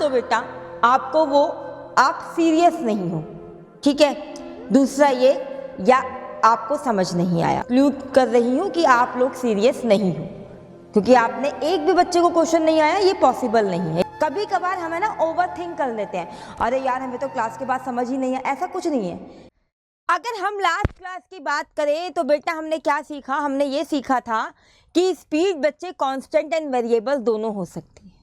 तो बेटा आपको वो आप सीरियस नहीं हो, ठीक है। दूसरा ये या आपको समझ नहीं आया। कंक्लूड कर रही हूँ कि आप लोग सीरियस नहीं हो, क्योंकि आपने एक भी बच्चे को क्वेश्चन नहीं आया, ये पॉसिबल नहीं है। कभी कभार हमें ना ओवर थिंक कर लेते हैं, अरे यार हमें तो क्लास के बाद समझ ही नहीं है। ऐसा कुछ नहीं है। अगर हम लास्ट क्लास की बात करें तो बेटा हमने क्या सीखा, हमने ये सीखा था कि स्पीड बच्चे कांस्टेंट एंड वेरिएबल दोनों हो सकती है।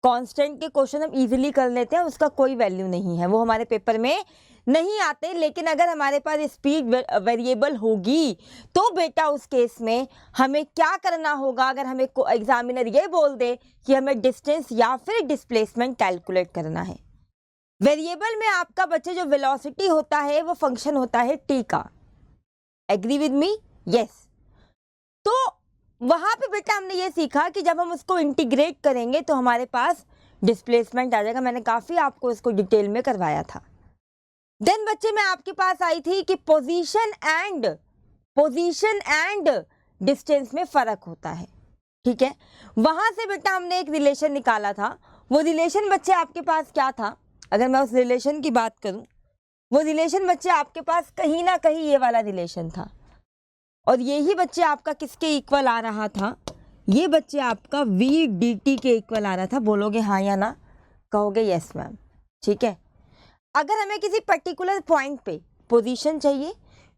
कांस्टेंट के क्वेश्चन हम इजीली कर लेते हैं, उसका कोई वैल्यू नहीं है, वो हमारे पेपर में नहीं आते। लेकिन अगर हमारे पास स्पीड वेरिएबल होगी तो बेटा उस केस में हमें क्या करना होगा, अगर हमें एग्जामिनर ये बोल दे कि हमें डिस्टेंस या फिर डिस्प्लेसमेंट कैलकुलेट करना है। वेरिएबल में आपका बच्चे जो वेलोसिटी होता है वो फंक्शन होता है टी का। Agree with me? यस। तो वहां पे बेटा हमने ये सीखा कि जब हम उसको इंटीग्रेट करेंगे तो हमारे पास डिस्प्लेसमेंट आ जाएगा। मैंने काफी आपको इसको डिटेल में करवाया था। देन बच्चे मैं आपके पास आई थी कि पोजीशन एंड डिस्टेंस में फर्क होता है, ठीक है। वहां से बेटा हमने एक रिलेशन निकाला था। वो रिलेशन बच्चे आपके पास क्या था, अगर मैं उस रिलेशन की बात करूं, वो रिलेशन बच्चे आपके पास कहीं ना कहीं ये वाला रिलेशन था। और यही बच्चे आपका किसके इक्वल आ रहा था, ये बच्चे आपका वी डी टी के इक्वल आ रहा था। बोलोगे हाँ या ना, कहोगे यस मैम, ठीक है। अगर हमें किसी पर्टिकुलर पॉइंट पे पोजीशन चाहिए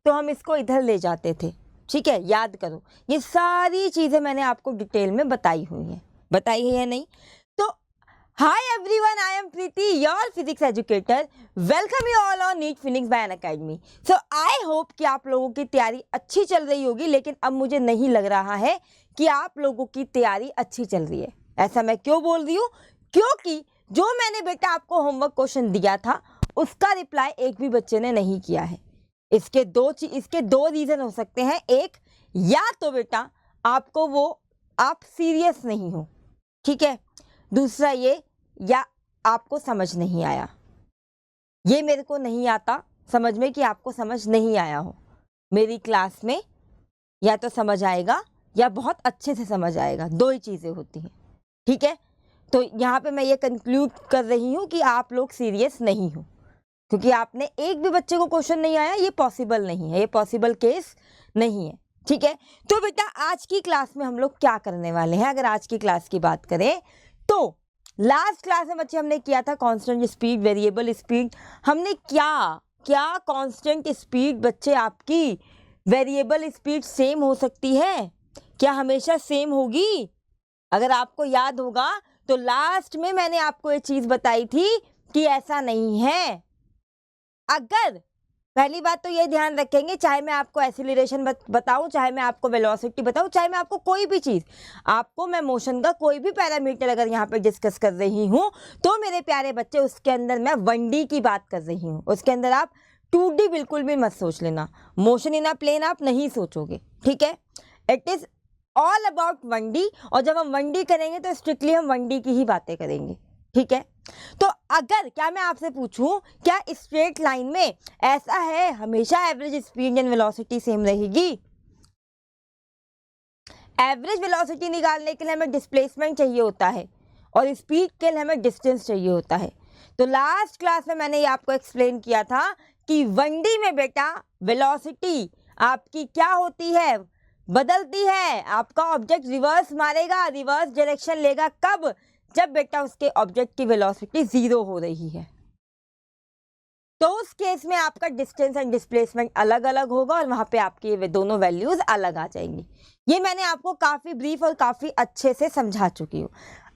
तो हम इसको इधर ले जाते थे, ठीक है। याद करो, ये सारी चीज़ें मैंने आपको डिटेल में बताई हुई हैं, बताई है या नहीं। तो hi everyone, I am Preeti, your physics educator. Welcome you all on NEET Phoenix by Unacademy. So I hope कि आप लोगों की तैयारी अच्छी चल रही होगी, लेकिन अब मुझे नहीं लग रहा है कि आप लोगों की तैयारी अच्छी चल रही है। ऐसा मैं क्यों बोल रही हूँ, क्योंकि जो मैंने बेटा आपको होमवर्क क्वेश्चन दिया था उसका रिप्लाई एक भी बच्चे ने नहीं किया है। इसके दो रीजन हो सकते हैं। एक, या तो बेटा आपको वो आप सीरियस नहीं हो, ठीक है। दूसरा ये, या आपको समझ नहीं आया। ये मेरे को नहीं आता समझ में कि आपको समझ नहीं आया हो। मेरी क्लास में या तो समझ आएगा या बहुत अच्छे से समझ आएगा, दो ही चीज़ें होती हैं, ठीक है। तो यहाँ पे मैं ये कंक्लूड कर रही हूँ कि आप लोग सीरियस नहीं हो, क्योंकि आपने एक भी बच्चे को क्वेश्चन नहीं आया, ये पॉसिबल नहीं है, ये पॉसिबल केस नहीं है, ठीक है। तो बेटा आज की क्लास में हम लोग क्या करने वाले हैं, अगर आज की क्लास की बात करें तो लास्ट क्लास में बच्चे हमने किया था कांस्टेंट स्पीड, वेरिएबल स्पीड। हमने क्या कांस्टेंट स्पीड बच्चे आपकी वेरिएबल स्पीड सेम हो सकती है क्या, हमेशा सेम होगी? अगर आपको याद होगा तो लास्ट में मैंने आपको ये चीज बताई थी कि ऐसा नहीं है। अगर पहली बात तो ये ध्यान रखेंगे, चाहे मैं आपको एक्सीलरेशन बताऊं, चाहे मैं आपको वेलोसिटी बताऊं, चाहे मैं आपको कोई भी चीज़, आपको मैं मोशन का कोई भी पैरामीटर अगर यहाँ पे डिस्कस कर रही हूँ तो मेरे प्यारे बच्चे उसके अंदर मैं 1D की बात कर रही हूँ। उसके अंदर आप 2D बिल्कुल भी मत सोच लेना, मोशन इन अ प्लेन आप नहीं सोचोगे, ठीक है। It is all about 1D। और जब हम 1D करेंगे तो स्ट्रिक्टली हम 1D की ही बातें करेंगे, ठीक है। तो अगर क्या मैं आपसे पूछूं, क्या स्ट्रेट लाइन में ऐसा है हमेशा average speed and velocity same रहेगी? एवरेज वेलोसिटी निकालने के लिए हमें डिस्प्लेसमेंट चाहिए होता है और स्पीड के लिए हमें डिस्टेंस चाहिए होता है। तो लास्ट क्लास में मैंने ये आपको एक्सप्लेन किया था कि 1D में बेटा वेलोसिटी आपकी क्या होती है, बदलती है। आपका ऑब्जेक्ट रिवर्स मारेगा, रिवर्स डायरेक्शन लेगा, कब? जब बेटा उसके ऑब्जेक्ट की वेलोसिटी 0 हो रही है। तो उस केस में आपका डिस्टेंस एंड डिस्प्लेसमेंट अलग अलग होगा और वहां पे आपकी ये दोनों वैल्यूज अलग आ जाएंगी। ये मैंने आपको काफी ब्रीफ और काफी अच्छे से समझा चुकी हूँ।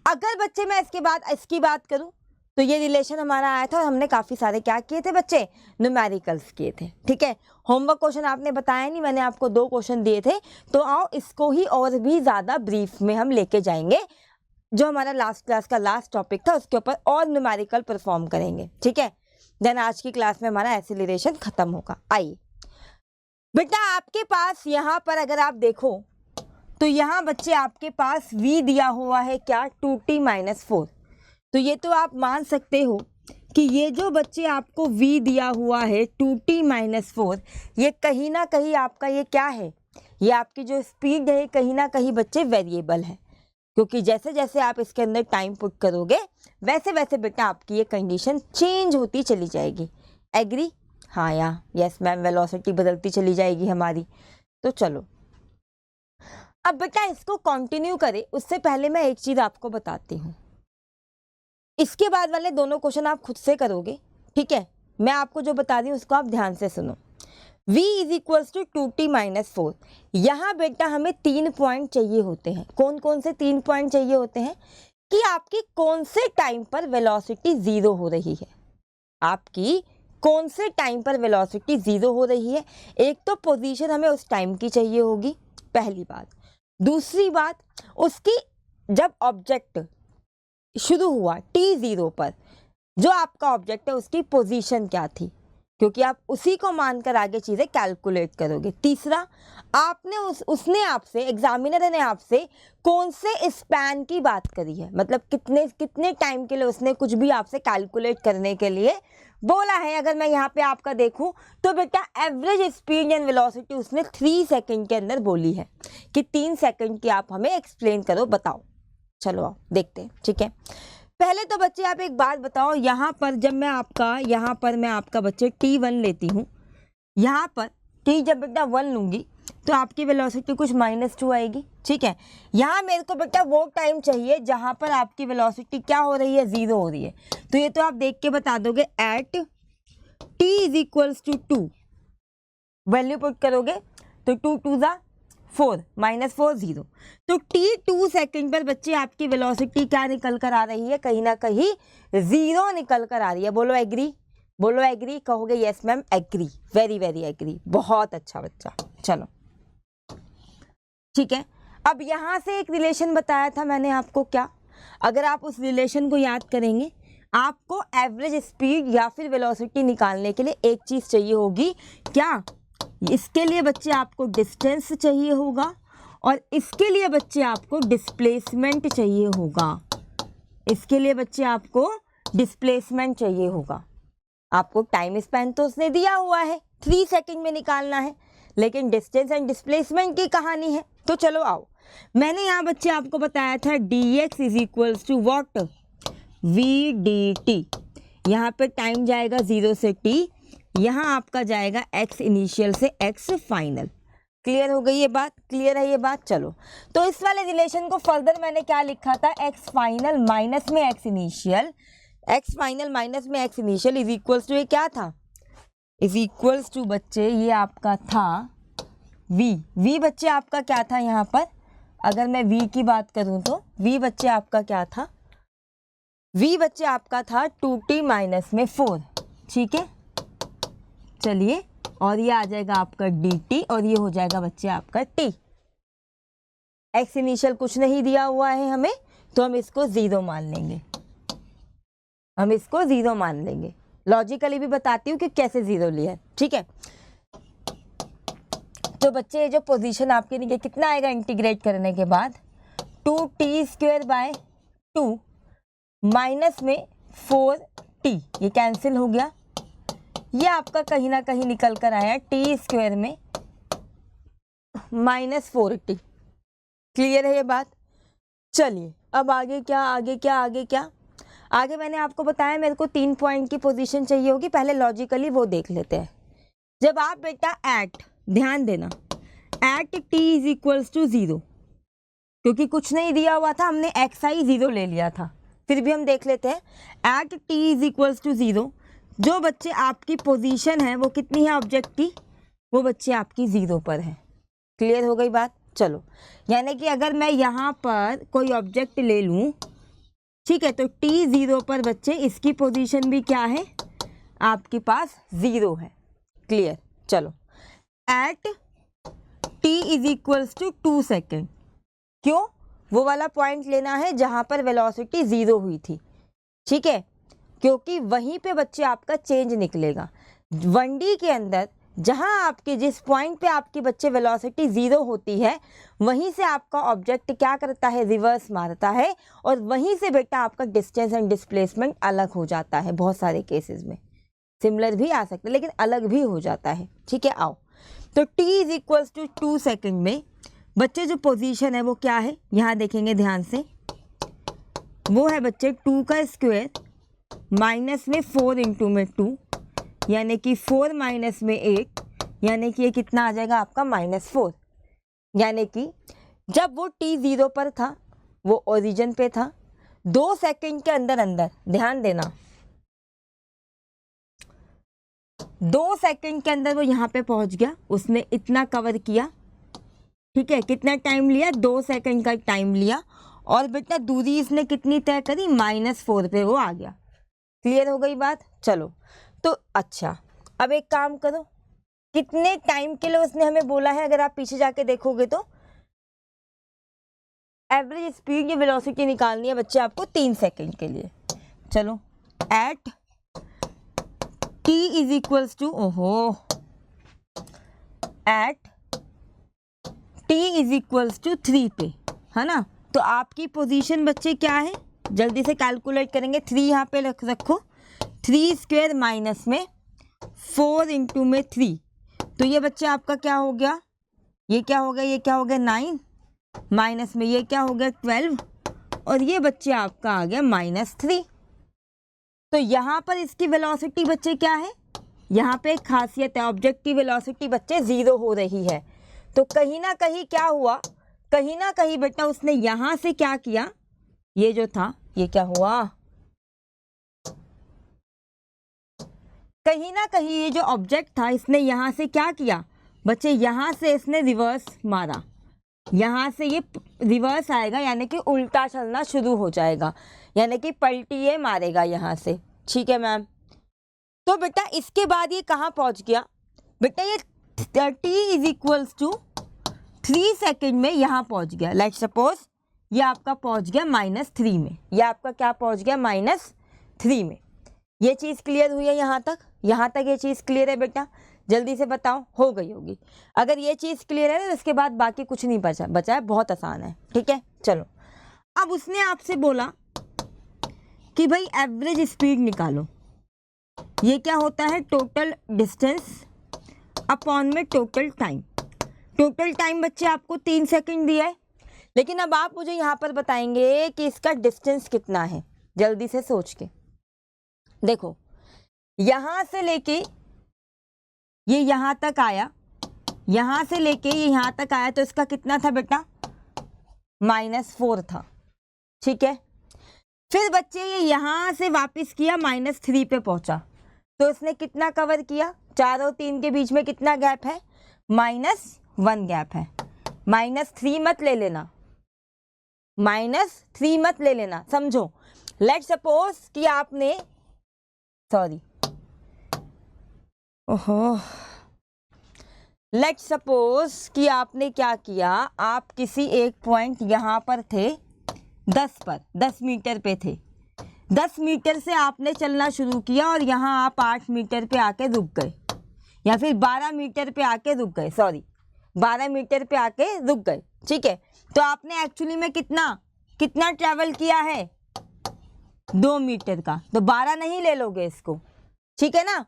अगर बच्चे मैं इसकी बात करूं तो ये रिलेशन हमारा आया था और हमने काफी सारे क्या किए थे बच्चे, न्यूमेरिकल्स किए थे, ठीक है। होमवर्क क्वेश्चन आपने बताया नहीं, मैंने आपको 2 क्वेश्चन दिए थे, तो आओ इसको ही और भी ज्यादा ब्रीफ में हम लेके जाएंगे। जो हमारा लास्ट क्लास का लास्ट टॉपिक था उसके ऊपर और न्यूमेरिकल परफॉर्म करेंगे, ठीक है। देन आज की क्लास में हमारा एक्सीलरेशन खत्म होगा। आइए बेटा, आपके पास यहाँ पर अगर आप देखो तो यहाँ बच्चे आपके पास v दिया हुआ है क्या, 2t-4। तो ये तो आप मान सकते हो कि ये जो बच्चे आपको v दिया हुआ है 2t-4, ये कहीं ना कहीं आपका ये क्या है, ये आपकी जो स्पीड है कहीं ना कहीं बच्चे वेरिएबल है। क्योंकि जैसे जैसे आप इसके अंदर टाइम पुट करोगे वैसे वैसे बेटा आपकी ये कंडीशन चेंज होती चली जाएगी। एग्री? हाँ या यस मैम, वेलोसिटी बदलती चली जाएगी हमारी। तो चलो अब बेटा इसको कंटिन्यू करें उससे पहले मैं एक चीज़ आपको बताती हूँ। इसके बाद वाले दोनों क्वेश्चन आप खुद से करोगे, ठीक है? मैं आपको जो बता रही हूँ उसको आप ध्यान से सुनो। v is equals to 2t minus 4। यहाँ बेटा हमें 3 पॉइंट चाहिए होते हैं। कौन कौन से 3 पॉइंट चाहिए होते हैं? कि आपकी कौन से टाइम पर वेलोसिटी जीरो हो रही है। आपकी कौन से टाइम पर वेलोसिटी जीरो हो रही है। एक तो पोजीशन हमें उस टाइम की चाहिए होगी, पहली बात। दूसरी बात, उसकी जब ऑब्जेक्ट शुरू हुआ t0 पर, जो आपका ऑब्जेक्ट है उसकी पोजीशन क्या थी, क्योंकि आप उसी को मानकर आगे चीज़ें कैलकुलेट करोगे। तीसरा, आपने उसने आपसे, एग्जामिनर ने आपसे कौन से स्पैन की बात करी है, मतलब कितने टाइम के लिए उसने कुछ भी आपसे कैलकुलेट करने के लिए बोला है। अगर मैं यहाँ पे आपका देखूँ तो बेटा एवरेज स्पीड एंड वेलोसिटी उसने 3 सेकंड के अंदर बोली है कि 3 सेकंड की आप हमें एक्सप्लेन करो, बताओ। चलो आओ देखते हैं, ठीक है? पहले तो बच्चे आप एक बात बताओ, यहाँ पर जब मैं आपका बच्चे t1 लेती हूँ, यहाँ पर t जब बेटा 1 लूँगी तो आपकी वेलोसिटी कुछ -2 आएगी, ठीक है? यहाँ मेरे को बेटा वो टाइम चाहिए जहाँ पर आपकी वेलोसिटी क्या हो रही है, जीरो हो रही है। तो ये तो आप देख के बता दोगे, at t is equals to 2 value put करोगे तो 2 2 ज़ा 4 -4 0। तो t2 सेकंड पर बच्चे आपकी वेलोसिटी क्या निकल कर आ रही है, कहीं ना कहीं जीरो निकल कर आ रही है। बोलो एग्री, बोलो एग्री। कहोगे yes ma'am agree, very very agree, बहुत अच्छा बच्चा। चलो ठीक है, अब यहाँ से एक रिलेशन बताया था मैंने आपको, क्या? अगर आप उस रिलेशन को याद करेंगे, आपको एवरेज स्पीड या फिर वेलोसिटी निकालने के लिए एक चीज़ चाहिए होगी, क्या? इसके लिए बच्चे आपको डिस्टेंस चाहिए होगा और इसके लिए बच्चे आपको डिस्प्लेसमेंट चाहिए होगा। इसके लिए बच्चे आपको डिस्प्लेसमेंट चाहिए होगा। आपको टाइम स्पैन तो उसने दिया हुआ है, 3 सेकंड में निकालना है, लेकिन डिस्टेंस एंड डिस्प्लेसमेंट की कहानी है। तो चलो आओ, मैंने यहाँ बच्चे आपको बताया था dx is equals to what, v d t. यहाँ पे टाइम जाएगा 0 से t, यहाँ आपका जाएगा x इनिशियल से x फाइनल। क्लियर हो गई ये बात? क्लियर है ये बात? चलो, तो इस वाले रिलेशन को फर्दर मैंने क्या लिखा था, x फाइनल माइनस में x initial, x final minus में x initial is equals to, ये क्या था, इज इक्वल्स टू बच्चे ये आपका था v बच्चे आपका क्या था यहाँ पर, अगर मैं v की बात करूँ तो v बच्चे आपका क्या था, v बच्चे आपका था 2t माइनस में 4, ठीक है? चलिए, और ये आ जाएगा आपका dt और ये हो जाएगा बच्चे आपका t। x इनिशियल कुछ नहीं दिया हुआ है हमें, तो हम इसको 0 मान लेंगे, हम इसको 0 मान लेंगे। लॉजिकली भी बताती हूँ कि कैसे 0 लिया है, ठीक है? तो बच्चे ये जो पोजीशन आपके लिए कितना आएगा इंटीग्रेट करने के बाद, 2t² / 2 माइनस में 4t, ये कैंसिल हो गया। ये आपका कहीं ना कहीं निकल कर आया t² में -4t। क्लियर है ये बात? चलिए अब आगे क्या, आगे क्या, आगे क्या? आगे मैंने आपको बताया मेरे को 3 पॉइंट की पोजीशन चाहिए होगी, पहले लॉजिकली वो देख लेते हैं। जब आप बेटा एट, ध्यान देना, at t is equals to 0, क्योंकि कुछ नहीं दिया हुआ था, हमने xi 0 ले लिया था, फिर भी हम देख लेते हैं। At t is equals to 0, जो बच्चे आपकी पोजीशन है वो कितनी है ऑब्जेक्ट की, वो बच्चे आपकी 0 पर है। क्लियर हो गई बात? चलो, यानी कि अगर मैं यहाँ पर कोई ऑब्जेक्ट ले लूँ, ठीक है, तो t0 पर बच्चे इसकी पोजीशन भी क्या है, आपके पास 0 है। क्लियर? चलो, at t is equals to 2 second, क्यों? वो वाला पॉइंट लेना है जहाँ पर वेलोसिटी 0 हुई थी, ठीक है? क्योंकि वहीं पे बच्चे आपका चेंज निकलेगा 1D के अंदर, जहां आपके जिस पॉइंट पे आपकी बच्चे वेलोसिटी 0 होती है, वहीं से आपका ऑब्जेक्ट क्या करता है, रिवर्स मारता है, और वहीं से बेटा आपका डिस्टेंस एंड डिस्प्लेसमेंट अलग हो जाता है। बहुत सारे केसेस में सिमिलर भी आ सकते हैं लेकिन अलग भी हो जाता है, ठीक है? आओ, तो t is equals to 2 second में बच्चे जो पोजीशन है वो क्या है, यहाँ देखेंगे ध्यान से, वो है बच्चे 2 का स्क्वायर माइनस में 4 इंटू में 2, यानी कि 4 माइनस में 8, यानी कि ये कितना आ जाएगा आपका -4। यानी कि जब वो t 0 पर था, वो ओरिजिन पे था, 2 सेकंड के अंदर अंदर, ध्यान देना, 2 सेकंड के अंदर वो यहाँ पे पहुँच गया, उसने इतना कवर किया, ठीक है। कितना टाइम लिया, 2 सेकंड का टाइम लिया, और बेटा दूरी इसने कितनी तय करी, -4 पे वो आ गया। क्लियर हो गई बात। चलो तो अच्छा, अब एक काम करो, कितने टाइम के लिए उसने हमें बोला है, अगर आप पीछे जाके देखोगे तो एवरेज स्पीड या वेलोसिटी निकालनी है बच्चे आपको 3 सेकंड के लिए। चलो at t is equals to, at t is equals to 3 पे, है ना। तो आपकी पोजीशन बच्चे क्या है, जल्दी से कैलकुलेट करेंगे। 3 यहाँ पे रखो, 3 स्क्वायर माइनस में 4 इंटू में 3, तो ये बच्चे आपका क्या हो गया, ये क्या हो गया, ये क्या हो गया 9, माइनस में ये क्या हो गया 12, और ये बच्चे आपका आ गया -3। तो यहाँ पर इसकी वेलोसिटी बच्चे क्या है, यहाँ पे एक खासियत है, ऑब्जेक्ट की वेलोसिटी बच्चे 0 हो रही है। तो कहीं ना कहीं क्या हुआ, कहीं ना कहीं बेटा उसने यहाँ से क्या किया, ये जो था ये क्या हुआ, कहीं ना कहीं ये जो ऑब्जेक्ट था इसने यहाँ से क्या किया बच्चे, यहाँ से इसने रिवर्स मारा, यहाँ से ये रिवर्स आएगा, यानी कि उल्टा चलना शुरू हो जाएगा, यानी कि पलटी ये मारेगा यहाँ से। ठीक है मैम। तो बेटा इसके बाद ये कहाँ पहुँच गया, बेटा ये t is equals to 3 second में यहाँ पहुँच गया। लेट्स सपोज ये आपका पहुँच गया -3 में, ये आपका क्या पहुँच गया -3 में। ये चीज़ क्लियर हुई है यहाँ तक, यहाँ तक ये चीज़ क्लियर है बेटा, जल्दी से बताओ, हो गई होगी। अगर ये चीज़ क्लियर है तो इसके बाद बाकी कुछ नहीं बचा है, बहुत आसान है। ठीक है चलो, अब उसने आपसे बोला कि भाई एवरेज स्पीड निकालो। ये क्या होता है, टोटल डिस्टेंस अपॉन में टोटल टाइम। टोटल टाइम बच्चे आपको 3 सेकंड दिया है, लेकिन अब आप मुझे यहाँ पर बताएंगे कि इसका डिस्टेंस कितना है। जल्दी से सोच के देखो, यहाँ से लेके ये यहाँ तक आया, यहाँ से लेके ये यहाँ तक आया, तो इसका कितना था बेटा, -4 था। ठीक है, फिर बच्चे ये यहाँ से वापस किया, -3 पे पहुँचा, तो इसने कितना कवर किया, 4 और 3 के बीच में कितना गैप है, -1 गैप है। -3 मत ले लेना, -3 मत ले लेना, समझो। लेट्स सपोज कि आपने, सॉरी, ओहो, लेट्स सपोज कि आपने क्या किया, आप किसी एक पॉइंट यहाँ पर थे 10 मीटर पे थे, 10 मीटर से आपने चलना शुरू किया और यहाँ आप 8 मीटर पे आके रुक गए, या फिर 12 मीटर पे आके रुक गए, सॉरी 12 मीटर पे आके रुक गए। ठीक है, तो आपने एक्चुअली में कितना ट्रैवल किया है, 2 मीटर का, तो 12 नहीं ले लोगे इसको। ठीक है ना,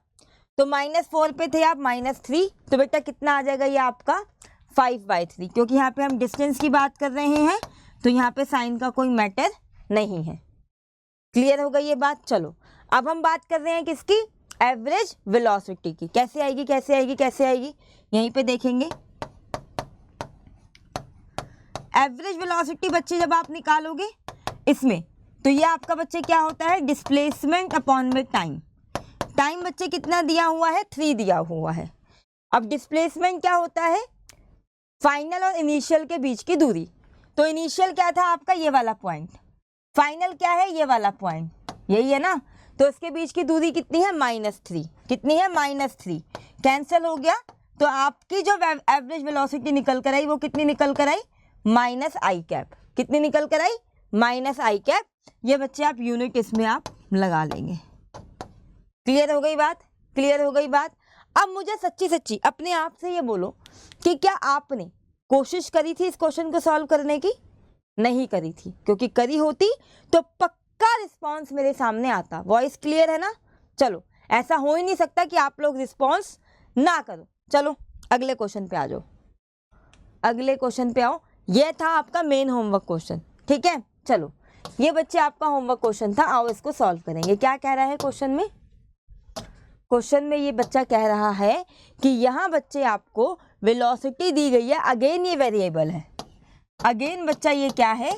तो -4 पे थे आप, -3, तो बेटा कितना आ जाएगा ये आपका 5/3, क्योंकि यहाँ पे हम डिस्टेंस की बात कर रहे हैं, तो यहाँ पे साइन का कोई मैटर नहीं है। क्लियर हो गई ये बात। चलो अब हम बात कर रहे हैं किसकी, एवरेज वेलोसिटी की। कैसे आएगी, कैसे आएगी, कैसे आएगी, यहीं पे देखेंगे। एवरेज वेलोसिटी बच्चे जब आप निकालोगे इसमें, तो ये आपका बच्चे क्या होता है, डिस्प्लेसमेंट अपॉन में टाइम। टाइम बच्चे कितना दिया हुआ है, 3 दिया हुआ है। अब डिस्प्लेसमेंट क्या होता है, फाइनल और इनिशियल के बीच की दूरी। तो इनिशियल क्या था आपका, ये वाला पॉइंट, फाइनल क्या है, ये वाला पॉइंट, यही है ना, तो इसके बीच की दूरी कितनी है, -3। कितनी है, -3। कैंसिल हो गया, तो आपकी जो एवरेज वेलोसिटी निकल कर आई वो कितनी निकल कर आई, -i कैप। कितनी निकल कर आई, -i कैप। ये बच्चे आप यूनिट इसमें आप लगा लेंगे। क्लियर हो गई बात, क्लियर हो गई बात। अब मुझे सच्ची सच्ची अपने आप से ये बोलो कि क्या आपने कोशिश करी थी इस क्वेश्चन को सॉल्व करने की, नहीं करी थी, क्योंकि करी होती तो पक्का रिस्पांस मेरे सामने आता। वॉइस क्लियर है ना। चलो ऐसा हो ही नहीं सकता कि आप लोग रिस्पांस ना करो। चलो अगले क्वेश्चन पे आ जाओ। अगले क्वेश्चन पे आओ। ये था आपका मेन होमवर्क क्वेश्चन, ठीक है। चलो ये बच्चे आपका होमवर्क क्वेश्चन था, आओ इसको सॉल्व करेंगे। क्या कह रहा है क्वेश्चन में? क्वेश्चन में ये बच्चा कह रहा है कि यहाँ बच्चे आपको वेलोसिटी दी गई है, अगेन ये वेरिएबल है। अगेन बच्चा ये क्या है,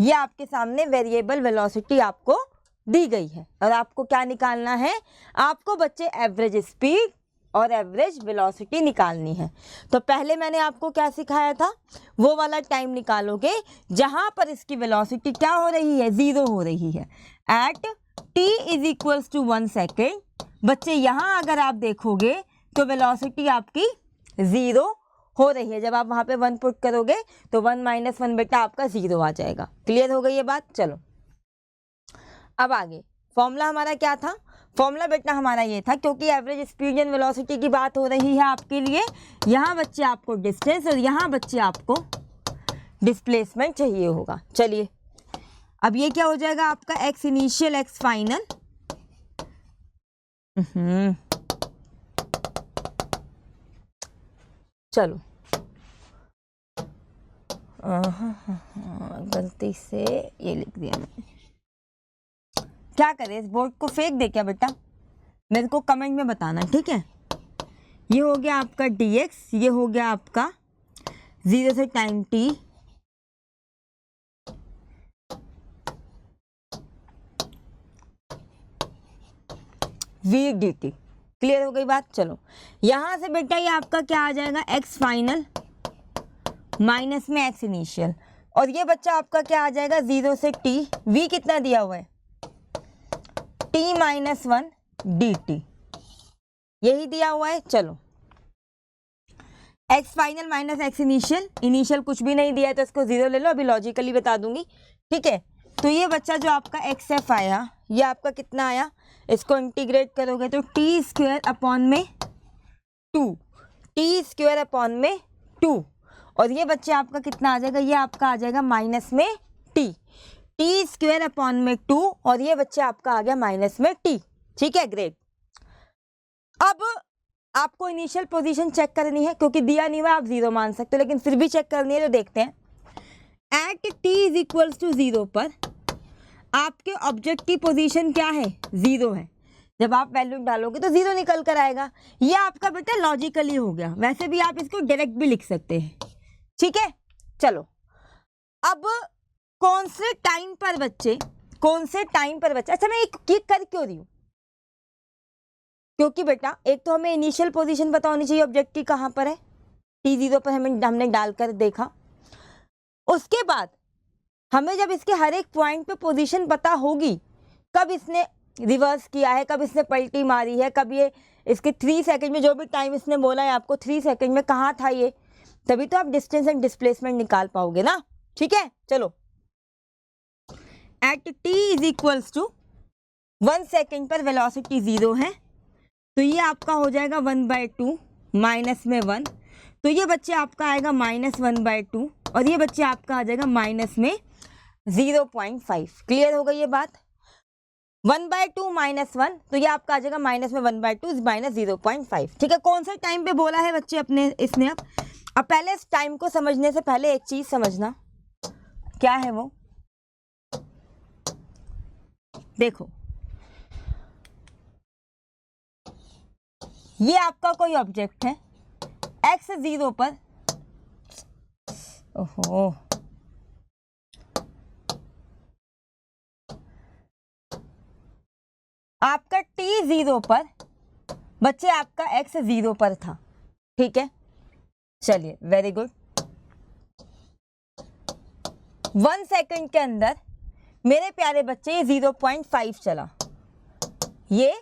ये आपके सामने वेरिएबल वेलोसिटी आपको दी गई है और आपको क्या निकालना है? आपको बच्चे एवरेज स्पीड और एवरेज वेलोसिटी निकालनी है। तो पहले मैंने आपको क्या सिखाया था, वो वाला टाइम निकालोगे जहां पर इसकी वेलोसिटी क्या हो रही है, 0 हो रही है। At t is equals to 1 second बच्चे यहाँ अगर आप देखोगे तो वेलोसिटी आपकी 0 हो रही है। जब आप वहाँ पे 1 पुट करोगे तो 1 - 1 बेटा आपका 0 आ जाएगा। क्लियर हो गई ये बात? चलो अब आगे फॉर्मूला हमारा क्या था? फॉर्मूला बेटा हमारा ये था, क्योंकि एवरेज स्पीड एंड वेलोसिटी की बात हो रही है आपके लिए, यहाँ बच्चे आपको डिस्टेंस और यहाँ बच्चे आपको डिस्प्लेसमेंट चाहिए होगा। चलिए अब ये क्या हो जाएगा आपका x इनिशियल x फाइनल। चलो गलती से ये लिख दिया मैंने। क्या करें, इस बोर्ड को फेंक दे क्या बेटा? मेरे को कमेंट में बताना, ठीक है। ये हो गया आपका dx, ये हो गया आपका 0 से time t, v dt। Clear हो गई बात? चलो यहां से बेटा ये आपका क्या आ जाएगा, x फाइनल माइनस में x इनिशियल, और ये बच्चा आपका क्या आ जाएगा 0 से t, v कितना दिया हुआ है t - 1 dt, यही दिया हुआ है। चलो x final minus x initial, initial कुछ भी नहीं दिया है तो इसको 0 ले लो, अभी लॉजिकली बता दूंगी, ठीक है। तो ये बच्चा जो आपका xf आया, ये आपका कितना आया, इसको इंटीग्रेट करोगे तो t स्क्वायर अपॉन में 2, t स्क्वायर अपॉन में 2, और ये बच्चे आपका कितना आ जाएगा, ये आपका आ जाएगा माइनस में t स्क्वायर अपॉन में 2, और ये बच्चे आपका आ गया माइनस में t, ठीक है। ग्रेट। अब आपको इनिशियल पोजीशन चेक करनी है, क्योंकि दिया नहीं हुआ आप 0 मान सकते हो, लेकिन फिर भी चेक करनी है। तो देखते हैं, at t is equals to 0 पर आपके ऑब्जेक्ट की पोजीशन क्या है, 0 है। जब आप वैल्यू डालोगे तो 0 निकल कर आएगा। ये आपका बेटा लॉजिकली हो गया, वैसे भी आप इसको डायरेक्ट भी लिख सकते हैं, ठीक है। चलो अब कौन से टाइम पर बच्चे, अच्छा मैं एक क्लिक कर क्यों रही हूँ, क्योंकि बेटा एक तो हमें इनिशियल पोजीशन पता होनी चाहिए ऑब्जेक्ट की कहाँ पर है, t0 पर हमने डालकर देखा। उसके बाद हमें जब इसके हर एक पॉइंट पे पोजीशन पता होगी, कब इसने रिवर्स किया है, कब इसने पलटी मारी है, कब ये इसके 3 सेकंड में जो भी टाइम इसने बोला है आपको 3 सेकंड में कहाँ था ये, तभी तो आप डिस्टेंस एंड डिस्प्लेसमेंट निकाल पाओगे ना, ठीक है। चलो at t is equals to 1 second पर वेलोसिटी 0 है, तो ये आपका हो जाएगा 1/2 माइनस में 1, तो ये बच्चे आपका आएगा -1/2, और ये बच्चे आपका आ जाएगा माइनस में 0.5। क्लियर हो गई ये बात? 1/2 माइनस 1, तो ये आपका आ जाएगा माइनस में 1/2 माइनस 0.5, ठीक है। कौन सा टाइम पे बोला है बच्चे अपने इसने? अब पहले इस टाइम को समझने से पहले एक चीज समझना, क्या है वो, देखो ये आपका कोई ऑब्जेक्ट है, x 0 पर, ओहो आपका t 0 पर बच्चे आपका x 0 पर था, ठीक है। चलिए वेरी गुड। 1 सेकंड के अंदर मेरे प्यारे बच्चे ये 0.5 चला, ये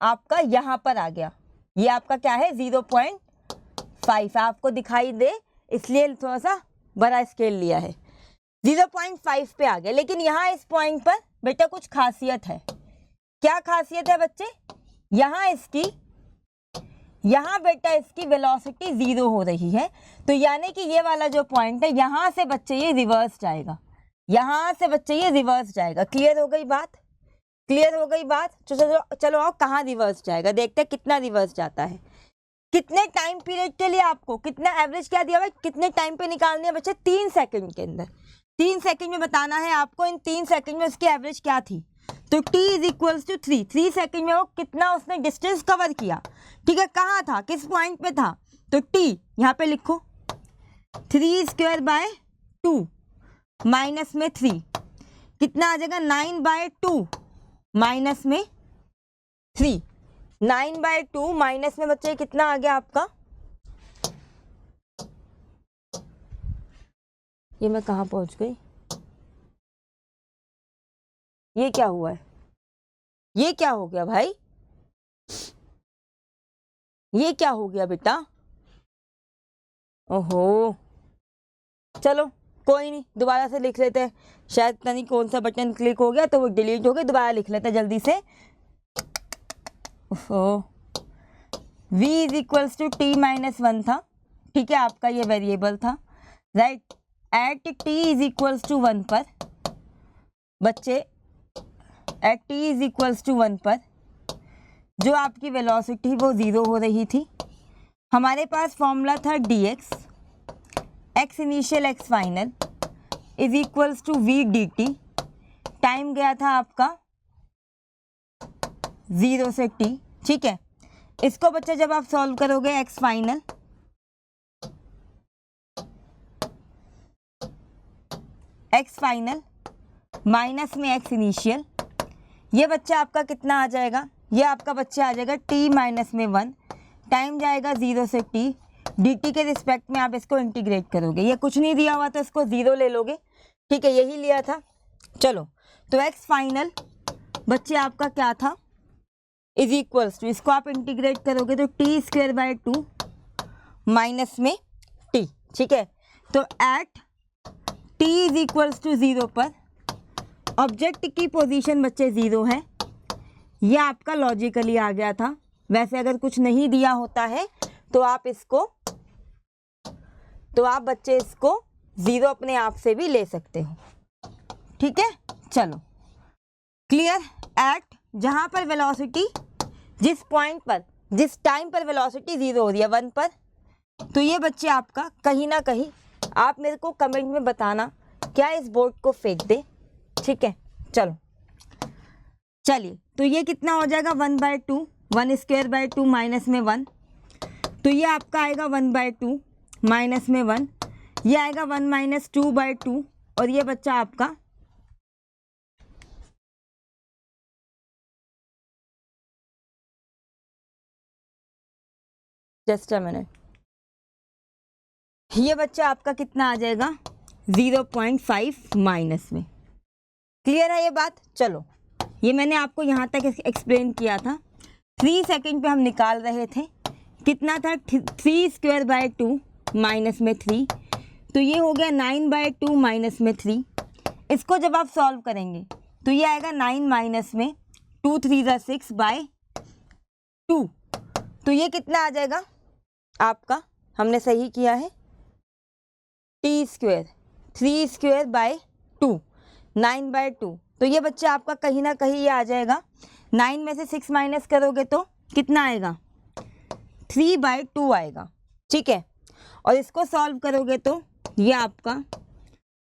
आपका यहां पर आ गया, ये आपका क्या है 0.5, आपको दिखाई दे इसलिए थोड़ा सा बड़ा स्केल लिया है, 0.5 पे आ गया। लेकिन यहाँ इस पॉइंट पर बेटा कुछ खासियत है। क्या खासियत है बच्चे? यहाँ बेटा इसकी वेलोसिटी 0 हो रही है, तो यानी कि ये वाला जो पॉइंट है यहाँ से बच्चे ये रिवर्स जाएगा, यहाँ से बच्चे ये रिवर्स जाएगा। क्लियर हो गई बात? क्लियर हो गई बात? चलो आओ, कहाँ रिवर्स जाएगा देखते हैं कितना रिवर्स जाता है। कितने टाइम पीरियड के लिए आपको कितना एवरेज क्या दिया हुआ है, कितने टाइम पे निकालनी है बच्चे, 3 सेकंड के अंदर, 3 सेकंड में बताना है आपको इन 3 सेकंड में उसकी एवरेज क्या थी। तो t is equals to 3 second में वो कितना उसने डिस्टेंस कवर किया, ठीक है, कहाँ था, किस पॉइंट पे था। तो t यहाँ पे लिखो 3 स्क्वायर बाय 2 माइनस में 3 कितना आ जाएगा, 9 बाय 2 माइनस में 3, 9 बाय 2 माइनस में बच्चे कितना आ गया आपका, ये मैं कहाँ पहुंच गई, ये क्या हुआ है, ये क्या हो गया भाई, ये क्या हो गया बेटा, ओहो चलो कोई नहीं, दोबारा से लिख लेते हैं, शायद पता नहीं कौन सा बटन क्लिक हो गया तो वो डिलीट हो गया, दोबारा लिख लेते हैं जल्दी से। ओहो v is equals to t minus 1 था, ठीक है, आपका ये वेरिएबल था, right, at t is equals to 1 पर बच्चे, at t is equals to 1 पर जो आपकी वेलोसिटी वो 0 हो रही थी, हमारे पास फॉर्मूला था dx x initial x final is equals to v dt, time गया था आपका 0 से t, ठीक है। इसको बच्चे जब आप सॉल्व करोगे x फाइनल माइनस में x इनिशियल, ये बच्चा आपका कितना आ जाएगा, ये आपका बच्चा आ जाएगा t माइनस में 1, टाइम जाएगा 0 से t, dt के रिस्पेक्ट में आप इसको इंटीग्रेट करोगे, ये कुछ नहीं दिया हुआ तो इसको 0 ले लोगे, ठीक है, यही लिया था। चलो तो x फाइनल बच्चे आपका क्या था, इज इक्वल्स टू, इसको आप इंटीग्रेट करोगे तो t स्क्वायर बाय 2 माइनस में t, ठीक है। तो at t is equals to 0 पर ऑब्जेक्ट की पोजीशन बच्चे 0 है, ये आपका लॉजिकली आ गया था, वैसे अगर कुछ नहीं दिया होता है तो आप इसको, तो आप बच्चे इसको 0 अपने आप से भी ले सकते हो, ठीक है। चलो क्लियर, एट जहाँ पर वेलोसिटी, जिस पॉइंट पर, जिस टाइम पर वेलोसिटी 0 हो रही है 1 पर, तो ये बच्चे आपका कहीं ना कहीं, आप मेरे को कमेंट में बताना क्या इस बोर्ड को फेंक दे, ठीक है। चलो चलिए, तो ये कितना हो जाएगा 1 बाय 2, 1 स्क्वायर बाय 2 माइनस में 1, तो ये आपका आएगा 1 बाय 2 माइनस में 1, ये आएगा 1 माइनस 2 बाय 2, और ये बच्चा आपका जस्ट अ मिनट, ये बच्चा आपका कितना आ जाएगा 0.5 माइनस में, क्लियर है ये बात। चलो ये मैंने आपको यहाँ तक एक्सप्लेन किया था, 3 सेकंड पे हम निकाल रहे थे, कितना था 3 स्क्वायर बाय 2 माइनस में 3, तो ये हो गया 9 बाय 2 माइनस में 3, इसको जब आप सॉल्व करेंगे तो ये आएगा 9 माइनस में 2 3 6 बाय 2, तो ये कितना आ जाएगा आपका, हमने सही किया है, t square 3 square by 2 9 by 2, तो ये बच्चा आपका कहीं ना कहीं ये आ जाएगा, 9 में से 6 माइनस करोगे तो कितना आएगा 3 बाय 2 आएगा, ठीक है, और इसको सॉल्व करोगे तो ये आपका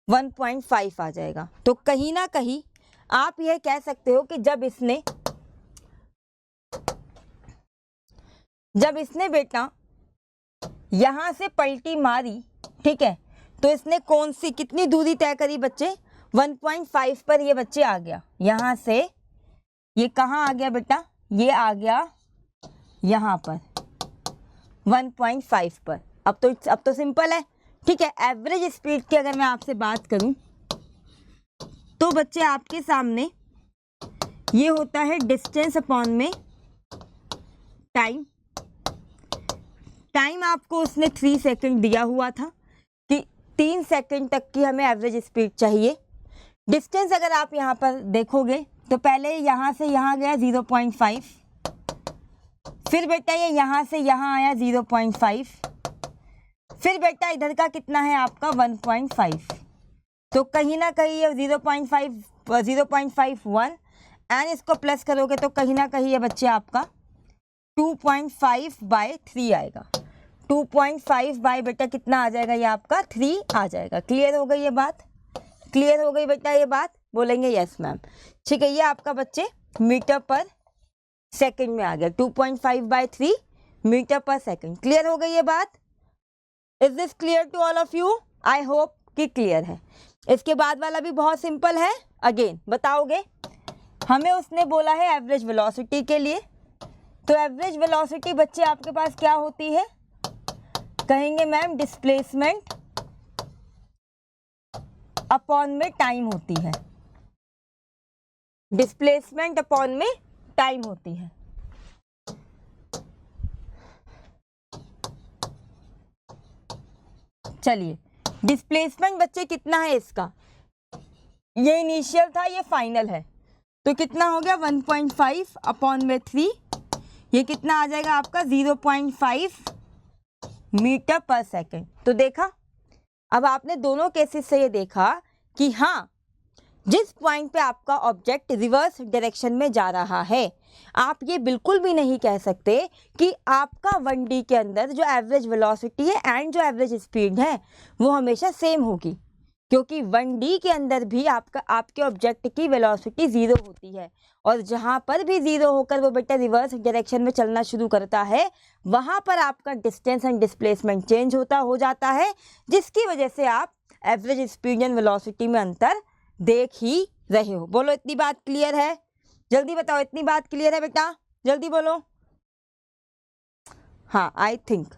1.5 आ जाएगा। तो कहीं ना कहीं आप यह कह सकते हो कि जब इसने बेटा यहाँ से पलटी मारी, ठीक है, तो इसने कौन सी कितनी दूरी तय करी बच्चे, 1.5 पर ये बच्चे आ गया, यहाँ से ये कहाँ आ गया बेटा, ये आ गया यहाँ पर 1.5 पर। अब तो सिंपल है, ठीक है। एवरेज स्पीड की अगर मैं आपसे बात करूं तो बच्चे आपके सामने ये होता है डिस्टेंस अपॉन में टाइम, टाइम आपको उसने 3 सेकंड दिया हुआ था कि 3 सेकंड तक की हमें एवरेज स्पीड चाहिए। डिस्टेंस अगर आप यहाँ पर देखोगे तो पहले यहाँ से यहाँ गया 0.5, फिर बेटा ये यहाँ से यहाँ आया 0.5, फिर बेटा इधर का कितना है आपका 1.5, तो कहीं ना कहीं ये 0.51 एंड इसको प्लस करोगे तो कहीं ना कहीं ये बच्चे आपका 2.5/3 आएगा। 2.5 बाय बेटा कितना आ जाएगा, ये आपका 3 आ जाएगा। क्लियर हो गई ये बात? क्लियर हो गई बेटा ये बात? बोलेंगे यस मैम। ठीक है, ये आपका बच्चे मीटर पर सेकंड में आ गया। 2.5/3 मीटर पर सेकंड। क्लियर हो गई ये बात? Is this clear to all of you? I hope कि क्लियर है। इसके बाद वाला भी बहुत सिंपल है। अगेन बताओगे, हमें उसने बोला है एवरेज वेलोसिटी के लिए, तो एवरेज वेलोसिटी बच्चे आपके पास क्या होती है? कहेंगे मैम डिस्प्लेसमेंट अपॉन में टाइम होती है। डिस्प्लेसमेंट अपॉन में टाइम होती है। चलिए, डिस्प्लेसमेंट बच्चे कितना है इसका? ये इनिशियल था, ये फाइनल है, तो कितना हो गया 1.5 अपॉन में 3। ये कितना आ जाएगा आपका 0.5 मीटर पर सेकंड। तो देखा, अब आपने दोनों केसेस से ये देखा कि हाँ, जिस पॉइंट पे आपका ऑब्जेक्ट रिवर्स डायरेक्शन में जा रहा है, आप ये बिल्कुल भी नहीं कह सकते कि आपका 1D के अंदर जो एवरेज वेलोसिटी है एंड जो एवरेज स्पीड है वो हमेशा सेम होगी, क्योंकि 1D के अंदर भी आपके ऑब्जेक्ट की वेलोसिटी 0 होती है, और जहाँ पर भी 0 होकर वो बेटा रिवर्स डायरेक्शन में चलना शुरू करता है, वहाँ पर आपका डिस्टेंस एंड डिस्प्लेसमेंट चेंज हो जाता है, जिसकी वजह से आप एवरेज स्पीड एंड वेलोसिटी में अंतर देख ही रहे हो। बोलो, इतनी बात क्लियर है? जल्दी बताओ, इतनी बात क्लियर है बेटा? जल्दी बोलो। हाँ, आई थिंक।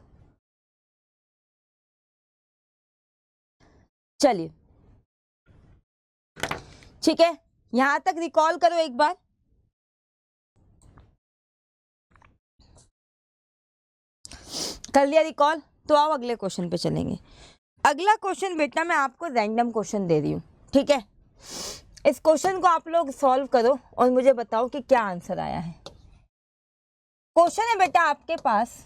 चलिए ठीक है, यहां तक रिकॉल करो एक बार। कर लिया रिकॉल? तो आओ अगले क्वेश्चन पे चलेंगे। अगला क्वेश्चन बेटा मैं आपको रैंडम क्वेश्चन दे रही हूँ, ठीक है? इस क्वेश्चन को आप लोग सॉल्व करो और मुझे बताओ कि क्या आंसर आया है। क्वेश्चन है बेटा आपके पास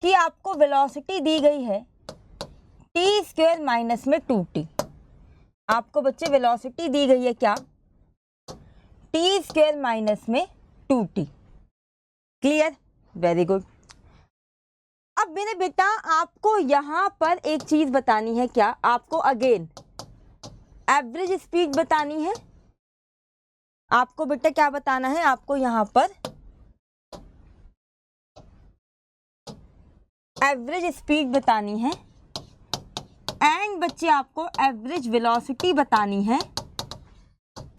कि आपको वेलोसिटी दी गई है t² माइनस में 2t। आपको बच्चे वेलोसिटी दी गई है क्या? t² माइनस में 2t। क्लियर? Very good. अब मेरे बेटा आपको यहां पर एक चीज बतानी है। क्या? आपको अगेन एवरेज स्पीड बतानी है। आपको बेटा क्या बताना है? आपको यहां पर एवरेज स्पीड बतानी है एंड बच्चे आपको एवरेज वेलोसिटी बतानी है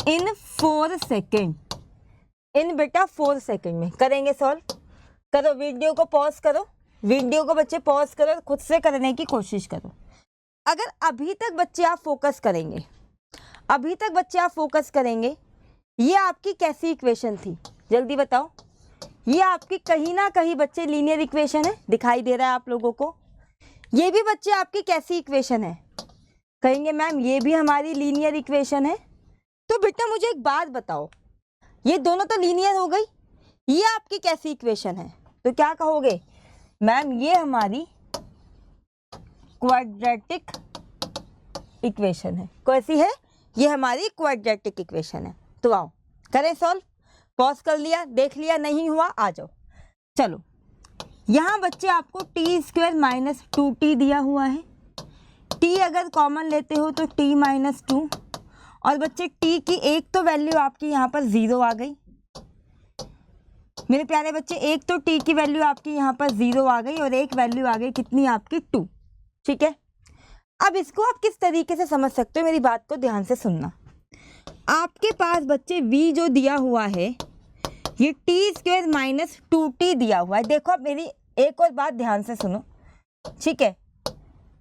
इन 4 सेकेंड। इन बेटा 4 सेकेंड में करेंगे सॉल्व। करो, वीडियो को पॉज करो, वीडियो को बच्चे पॉज करो, खुद से करने की कोशिश करो। अगर अभी तक बच्चे आप फोकस करेंगे, अभी तक बच्चे आप फोकस करेंगे, ये आपकी कैसी इक्वेशन थी? जल्दी बताओ। ये आपकी कहीं ना कहीं बच्चे लीनियर इक्वेशन है, दिखाई दे रहा है आप लोगों को? ये भी बच्चे आपकी कैसी इक्वेशन है? कहेंगे मैम ये भी हमारी लीनियर इक्वेशन है। तो बेटा मुझे एक बात बताओ, ये दोनों तो लीनियर हो गई, ये आपकी कैसी इक्वेशन है? तो क्या कहोगे? मैम ये हमारी क्वाड्रेटिक इक्वेशन है। कैसी है? ये हमारी क्वाड्रेटिक इक्वेशन है। तो आओ करें सॉल्व। पॉज कर लिया, देख लिया, नहीं हुआ आ जाओ। चलो, यहाँ बच्चे आपको t² माइनस 2t दिया हुआ है। t अगर कॉमन लेते हो तो t माइनस 2, और बच्चे t की एक तो वैल्यू आपकी यहाँ पर 0 आ गई। मेरे प्यारे बच्चे, एक तो t की वैल्यू आपकी यहाँ पर 0 आ गई और एक वैल्यू आ गई कितनी आपकी 2। ठीक है, अब इसको आप किस तरीके से समझ सकते हो, मेरी बात को ध्यान से सुनना। आपके पास बच्चे v जो दिया हुआ है ये t² माइनस 2t दिया हुआ है। देखो अब मेरी एक और बात ध्यान से सुनो, ठीक है?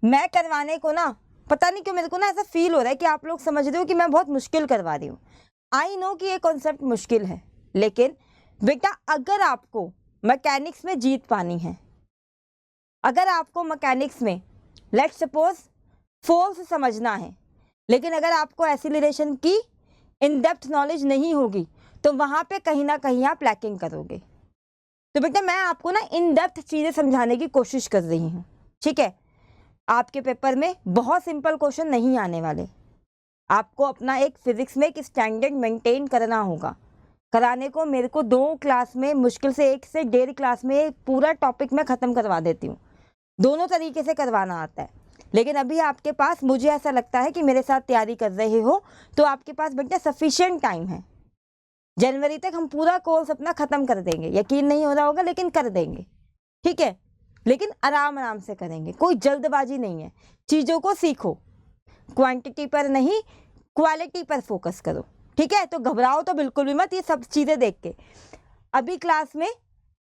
मैं करवाने को ना, पता नहीं क्यों मेरे को ना ऐसा फील हो रहा है कि आप लोग समझ रहे हो कि मैं बहुत मुश्किल करवा रही हूँ। आई नो कि ये कॉन्सेप्ट मुश्किल है, लेकिन बेटा अगर आपको मैकेनिक्स में जीत पानी है, अगर आपको मैकेनिक्स में लेट्स सपोज फोर्स समझना है, लेकिन अगर आपको एक्सीलरेशन की इन डेप्थ नॉलेज नहीं होगी तो वहाँ पे कहीं ना कहीं आप लैकिंग करोगे। तो बेटा मैं आपको ना इन डेप्थ चीज़ें समझाने की कोशिश कर रही हूँ, ठीक है? आपके पेपर में बहुत सिंपल क्वेश्चन नहीं आने वाले। आपको अपना एक फिजिक्स में एक स्टैंडर्ड मेंटेन करना होगा। कराने को मेरे को 2 क्लास में, मुश्किल से 1 से 1.5 क्लास में पूरा टॉपिक मैं ख़त्म करवा देती हूँ। दोनों तरीके से करवाना आता है। लेकिन अभी आपके पास, मुझे ऐसा लगता है कि मेरे साथ तैयारी कर रहे हो तो आपके पास बेटा सफिशिएंट टाइम है। जनवरी तक हम पूरा कोर्स अपना ख़त्म कर देंगे। यकीन नहीं हो रहा होगा लेकिन कर देंगे, ठीक है। लेकिन आराम आराम से करेंगे, कोई जल्दबाजी नहीं है। चीज़ों को सीखो, क्वांटिटी पर नहीं क्वालिटी पर फोकस करो, ठीक है। तो घबराओ तो बिल्कुल भी मत ये सब चीज़ें देख के। अभी क्लास में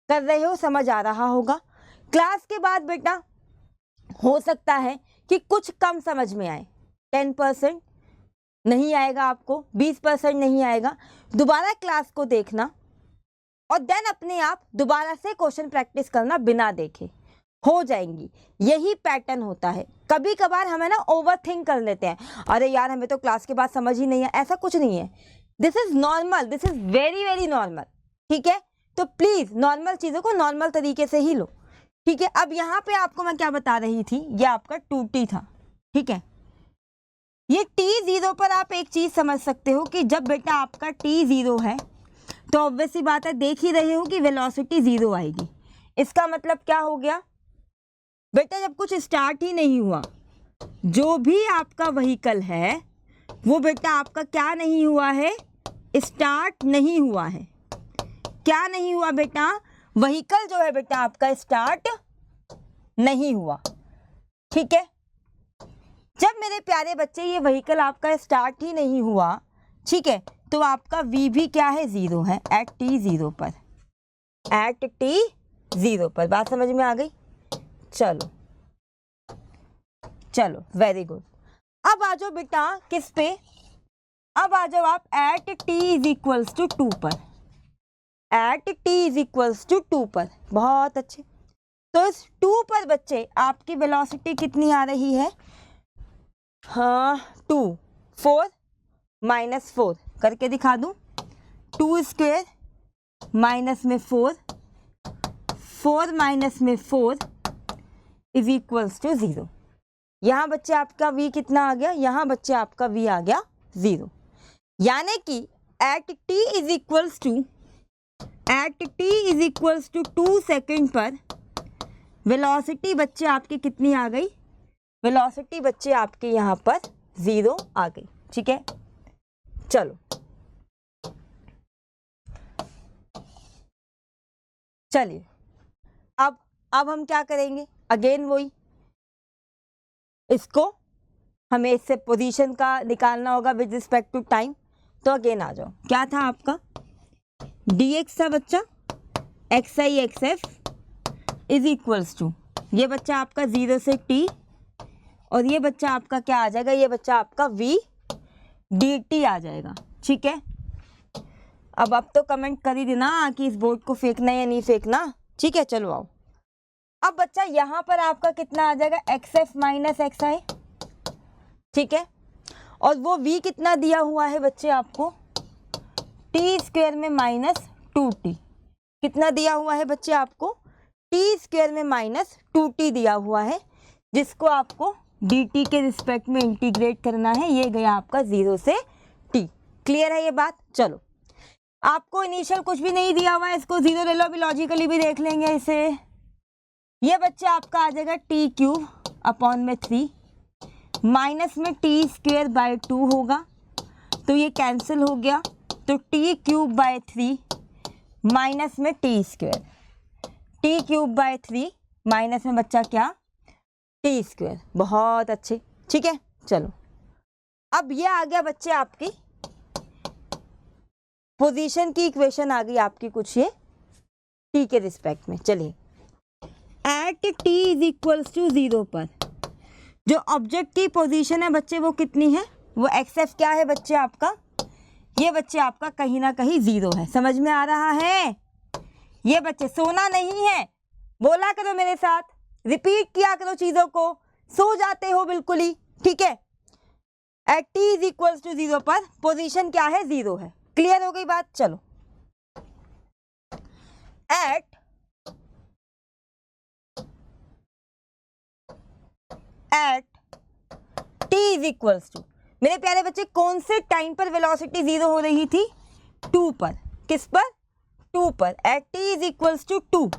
कर रहे हो, समझ आ रहा होगा। क्लास के बाद बेटा हो सकता है कि कुछ कम समझ में आए, 10% नहीं आएगा आपको, 20% नहीं आएगा। दोबारा क्लास को देखना और देन अपने आप दोबारा से क्वेश्चन प्रैक्टिस करना बिना देखे, हो जाएंगी। यही पैटर्न होता है। कभी कभार हमें ना ओवर थिंक कर लेते हैं, अरे यार हमें तो क्लास के बाद समझ ही नहीं है। ऐसा कुछ नहीं है, this is normal, this is very very normal, ठीक है। तो प्लीज़ नॉर्मल चीज़ों को नॉर्मल तरीके से ही लो, ठीक है। अब यहाँ पे आपको मैं क्या बता रही थी, ये आपका 2t था, ठीक है। ये t0 पर आप एक चीज़ समझ सकते हो कि जब बेटा आपका t0 है तो ऑब्वियस सी बात है, देख ही रहे हो कि वेलोसिटी 0 आएगी। इसका मतलब क्या हो गया बेटा, जब कुछ स्टार्ट ही नहीं हुआ, जो भी आपका व्हीकल है वो बेटा आपका क्या नहीं हुआ है, स्टार्ट नहीं हुआ है। क्या नहीं हुआ बेटा, व्हीकल जो है बेटा आपका स्टार्ट नहीं हुआ, ठीक है। जब मेरे प्यारे बच्चे ये व्हीकल आपका स्टार्ट ही नहीं हुआ, ठीक है, तो आपका v भी क्या है, 0 है एट t0 पर, एट t0 पर। बात समझ में आ गई? चलो चलो वेरी गुड। अब आ जाओ बेटा किस पे, अब आ जाओ आप at t is equals to 2 पर, at t is equals to 2 पर। बहुत अच्छे। तो इस 2 पर बच्चे आपकी वेलोसिटी कितनी आ रही है, हाँ 2, 4 माइनस 4 करके दिखा दूँ, 2 स्क्वेयर माइनस में 4, 4 माइनस में 4 इज इक्वल्स टू 0। यहाँ बच्चे आपका v कितना आ गया, यहाँ बच्चे आपका v आ गया 0। यानी कि at t is equals to, at t is equals to 2 second पर वेलोसिटी बच्चे आपकी कितनी आ गई, वेलोसिटी बच्चे आपके यहाँ पर 0 आ गई, ठीक है। चलो चलिए अब हम क्या करेंगे, अगेन वही, इसको हमें इससे पोजीशन का निकालना होगा विद रिस्पेक्ट टू टाइम। तो अगेन आ जाओ, क्या था आपका dx था बच्चा, xi xf is equals to, ये बच्चा आपका 0 से t, और ये बच्चा आपका क्या आ जाएगा, ये बच्चा आपका v dt आ जाएगा, ठीक है। अब तो कमेंट कर ही देना कि इस बोर्ड को फेंकना या नहीं फेंकना, ठीक है। चलो आओ, अब बच्चा यहाँ पर आपका कितना आ जाएगा, xf माइनस xi, ठीक है। और वो v कितना दिया हुआ है बच्चे आपको, t स्क्वायर में माइनस 2t, कितना दिया हुआ है बच्चे आपको, t स्क्वायर में माइनस 2t दिया हुआ है, जिसको आपको dt के रिस्पेक्ट में इंटीग्रेट करना है। ये गया आपका 0 से t। क्लियर है ये बात? चलो, आपको इनिशियल कुछ भी नहीं दिया हुआ है, इसको 0 ले लो, अभी लॉजिकली भी देख लेंगे इसे। ये बच्चे आपका आ जाएगा t क्यूब अपॉन में 3, माइनस में t स्क्वायर बाय 2 होगा, तो ये कैंसिल हो गया, तो t क्यूब बाय 3 माइनस में t square, t cube by 3 minus में बच्चा क्या, t स्क्वायर। बहुत अच्छे, ठीक है। चलो, अब ये आ गया बच्चे आपकी पोजीशन की इक्वेशन आ गई आपकी कुछ ये t के रिस्पेक्ट में। चलिए, at t is equals to 0 पर जो ऑब्जेक्ट की पोजीशन है बच्चे वो कितनी है, वो xf क्या है बच्चे आपका, ये बच्चे आपका कहीं ना कहीं 0 है। समझ में आ रहा है? ये बच्चे सोना नहीं है, बोला करो मेरे साथ, रिपीट किया करो चीज़ों को, सो जाते हो बिल्कुल ही, ठीक है। At t is equals to 0 पर पोजीशन क्या है, 0 है। क्लियर हो गई बात? चलो, at t is equals to, मेरे प्यारे बच्चे कौन से टाइम पर वेलोसिटी 0 हो रही थी, 2 पर। किस पर, 2 पर, at t is equals to 2,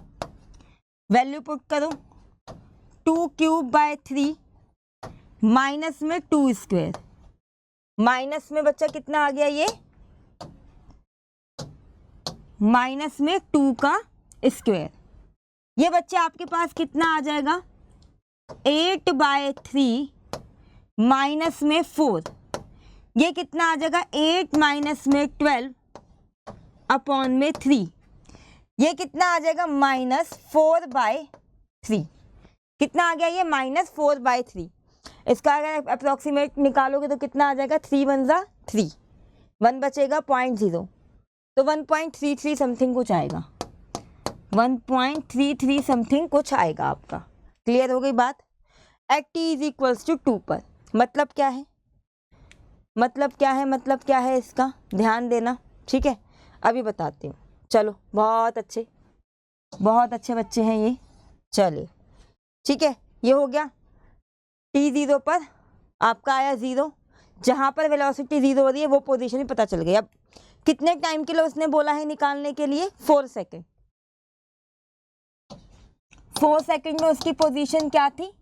value put करो 2 क्यूब बाय 3 माइनस में 2 स्क्वायर, माइनस में बच्चा कितना आ गया, ये माइनस में 2 का स्क्वायर, ये बच्चे आपके पास कितना आ जाएगा 8 बाय 3 माइनस में 4, ये कितना आ जाएगा 8 माइनस में 12 अपॉन में 3, ये कितना आ जाएगा -4/3, कितना आ गया ये -4/3। इसका अगर अप्रोक्सीमेट निकालोगे तो कितना आ जाएगा 3 1 जा 3, 1 बचेगा 0.0, तो 1.33 समथिंग कुछ आएगा, 1.33 समथिंग कुछ आएगा आपका। क्लियर हो गई बात। At t is equals to 2 पर, मतलब क्या है, मतलब क्या है, मतलब क्या है इसका ध्यान देना, ठीक है अभी बताती हूँ। चलो बहुत अच्छे बच्चे हैं ये, चलिए ठीक है, ये हो गया। t 0 पर आपका आया 0, जहाँ पर वेलोसिटी 0 हो रही है वो पोजीशन ही पता चल गई। अब कितने टाइम के लिए उसने बोला है निकालने के लिए, 4 सेकेंड, 4 सेकेंड में उसकी पोजीशन क्या थी,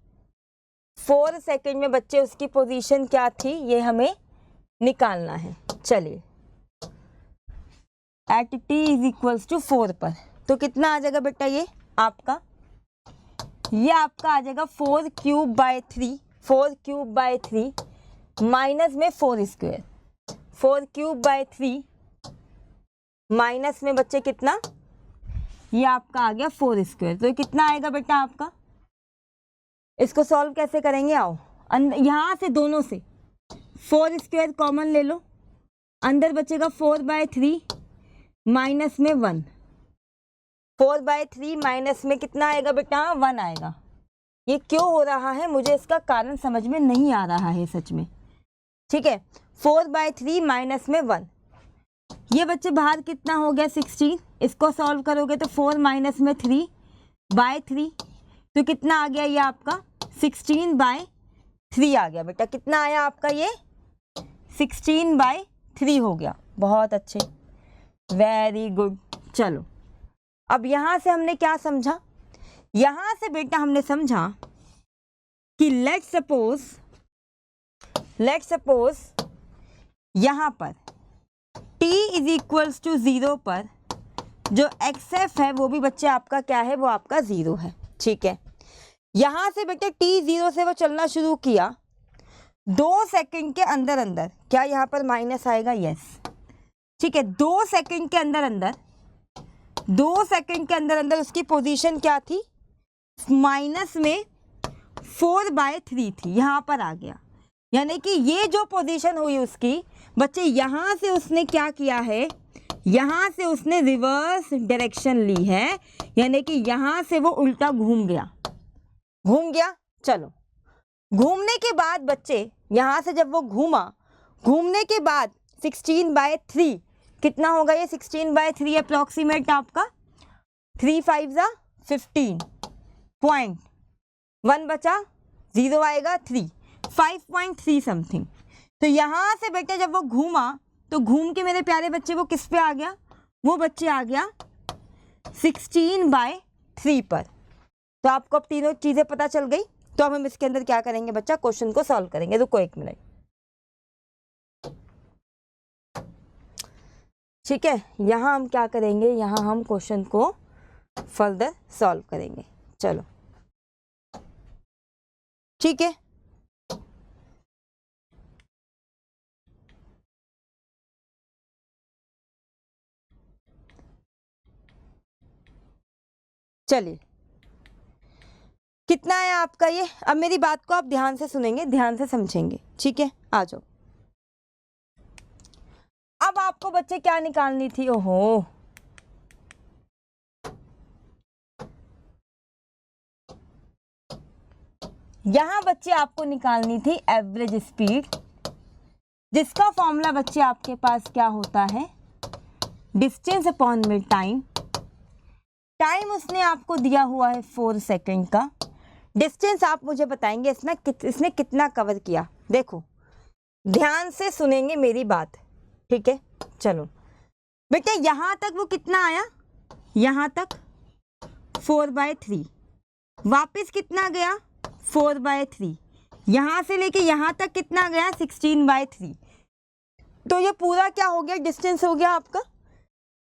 4 सेकेंड में बच्चे उसकी पोजीशन क्या थी, ये हमें निकालना है। चलिए at t is equals to 4 पर, तो कितना आ जाएगा बेटा ये आपका, ये आपका आ जाएगा 4 cube by 3, 4 cube by 3 minus में 4 स्क्वायर, 4 क्यूब बाय 3 माइनस में बच्चे कितना, ये आपका आ गया 4 स्क्वायर, तो ये कितना आएगा बेटा आपका, इसको सॉल्व कैसे करेंगे, आओ यहाँ से दोनों से 4 स्क्वायर कॉमन ले लो, अंदर बचेगा 4/3 माइनस में 1, 4/3 माइनस में कितना आएगा बेटा 1 आएगा। ये क्यों हो रहा है मुझे इसका कारण समझ में नहीं आ रहा है सच में, ठीक है 4/3 माइनस में 1, ये बच्चे बाहर कितना हो गया 16, इसको सॉल्व करोगे तो 4 माइनस में 3/3, तो कितना आ गया ये आपका 16/3 आ गया बेटा, कितना आया आपका ये 16/3 हो गया। बहुत अच्छे, वेरी गुड। चलो अब यहाँ से हमने क्या समझा, यहाँ से बेटा हमने समझा कि लेट्स सपोज यहाँ पर t इज इक्वल्स टू 0 पर जो xf है वो भी बच्चे आपका क्या है, वो आपका 0 है, ठीक है। यहाँ से बेटे t 0 से वो चलना शुरू किया, 2 सेकंड के अंदर अंदर क्या यहाँ पर माइनस आएगा, यस, ठीक है 2 सेकंड के अंदर अंदर उसकी पोजीशन क्या थी, माइनस में 4/3 थी, यहाँ पर आ गया, यानी कि ये जो पोजीशन हुई उसकी बच्चे, यहाँ से उसने क्या किया है, यहाँ से उसने रिवर्स डायरेक्शन ली है, यानी कि यहाँ से वो उल्टा घूम गया। चलो घूमने के बाद बच्चे यहाँ से जब वो घूमने के बाद 16/3 कितना होगा ये 16/3 अप्रोक्सीमेट आपका 3 5 जा 15 पॉइंट 1 बचा 0 आएगा 3 5.3 समथिंग। तो यहाँ से बेटे जब वो घूमा तो घूम के मेरे प्यारे बच्चे वो किस पे आ गया, वो बच्चे आ गया 16/3 पर। तो आपको अब तीनों चीज़ें पता चल गई। तो अब हम इसके अंदर क्या करेंगे बच्चा, क्वेश्चन को सॉल्व करेंगे। रुको 1 मिनट, ठीक है। यहाँ हम क्या करेंगे, यहाँ हम क्वेश्चन को फर्दर सॉल्व करेंगे। चलो ठीक है। चलिए कितना है आपका ये, अब मेरी बात को आप ध्यान से सुनेंगे, ध्यान से समझेंगे, ठीक है। आ जाओ। अब आपको बच्चे क्या निकालनी थी, ओहो यहां बच्चे आपको निकालनी थी एवरेज स्पीड, जिसका फॉर्मूला बच्चे आपके पास क्या होता है, डिस्टेंस अपॉन में टाइम। टाइम उसने आपको दिया हुआ है 4 सेकंड का। डिस्टेंस आप मुझे बताएंगे इसने कितना कवर किया। देखो ध्यान से सुनेंगे मेरी बात, ठीक है। चलो बेटा यहाँ तक वो कितना आया, यहाँ तक 4/3, वापस कितना गया 4/3, यहाँ से लेके यहाँ तक कितना गया 16/3। तो ये पूरा क्या हो गया, डिस्टेंस हो गया आपका।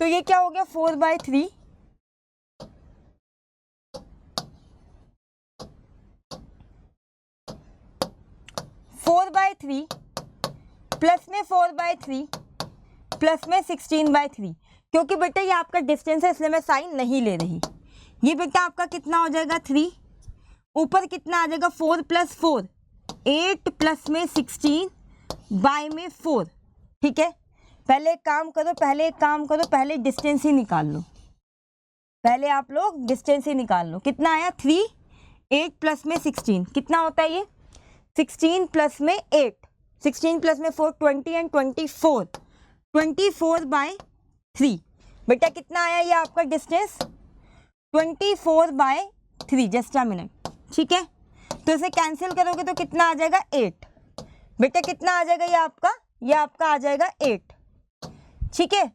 तो ये क्या हो गया 4/3 4/3 प्लस में 4/3 प्लस में 16/3, क्योंकि बेटा ये आपका डिस्टेंस है इसलिए मैं साइन नहीं ले रही। ये बेटा आपका कितना हो जाएगा 3, ऊपर कितना आ जाएगा 4 + 4 8 प्लस में 16 बाय में 4। ठीक है, पहले एक काम करो, पहले डिस्टेंस ही निकाल लो, पहले आप लोग डिस्टेंस ही निकाल लो। कितना आया 3, 8 प्लस में 16 कितना होता है ये 16 प्लस में 8, 16 प्लस में 4 20 एंड 24, 24/3। बेटा कितना आया ये आपका डिस्टेंस 24/3। जस्ट अ मिनट, ठीक है, तो इसे कैंसिल करोगे तो कितना आ जाएगा 8। बेटा कितना आ जाएगा ये आपका आ जाएगा 8। ठीक है,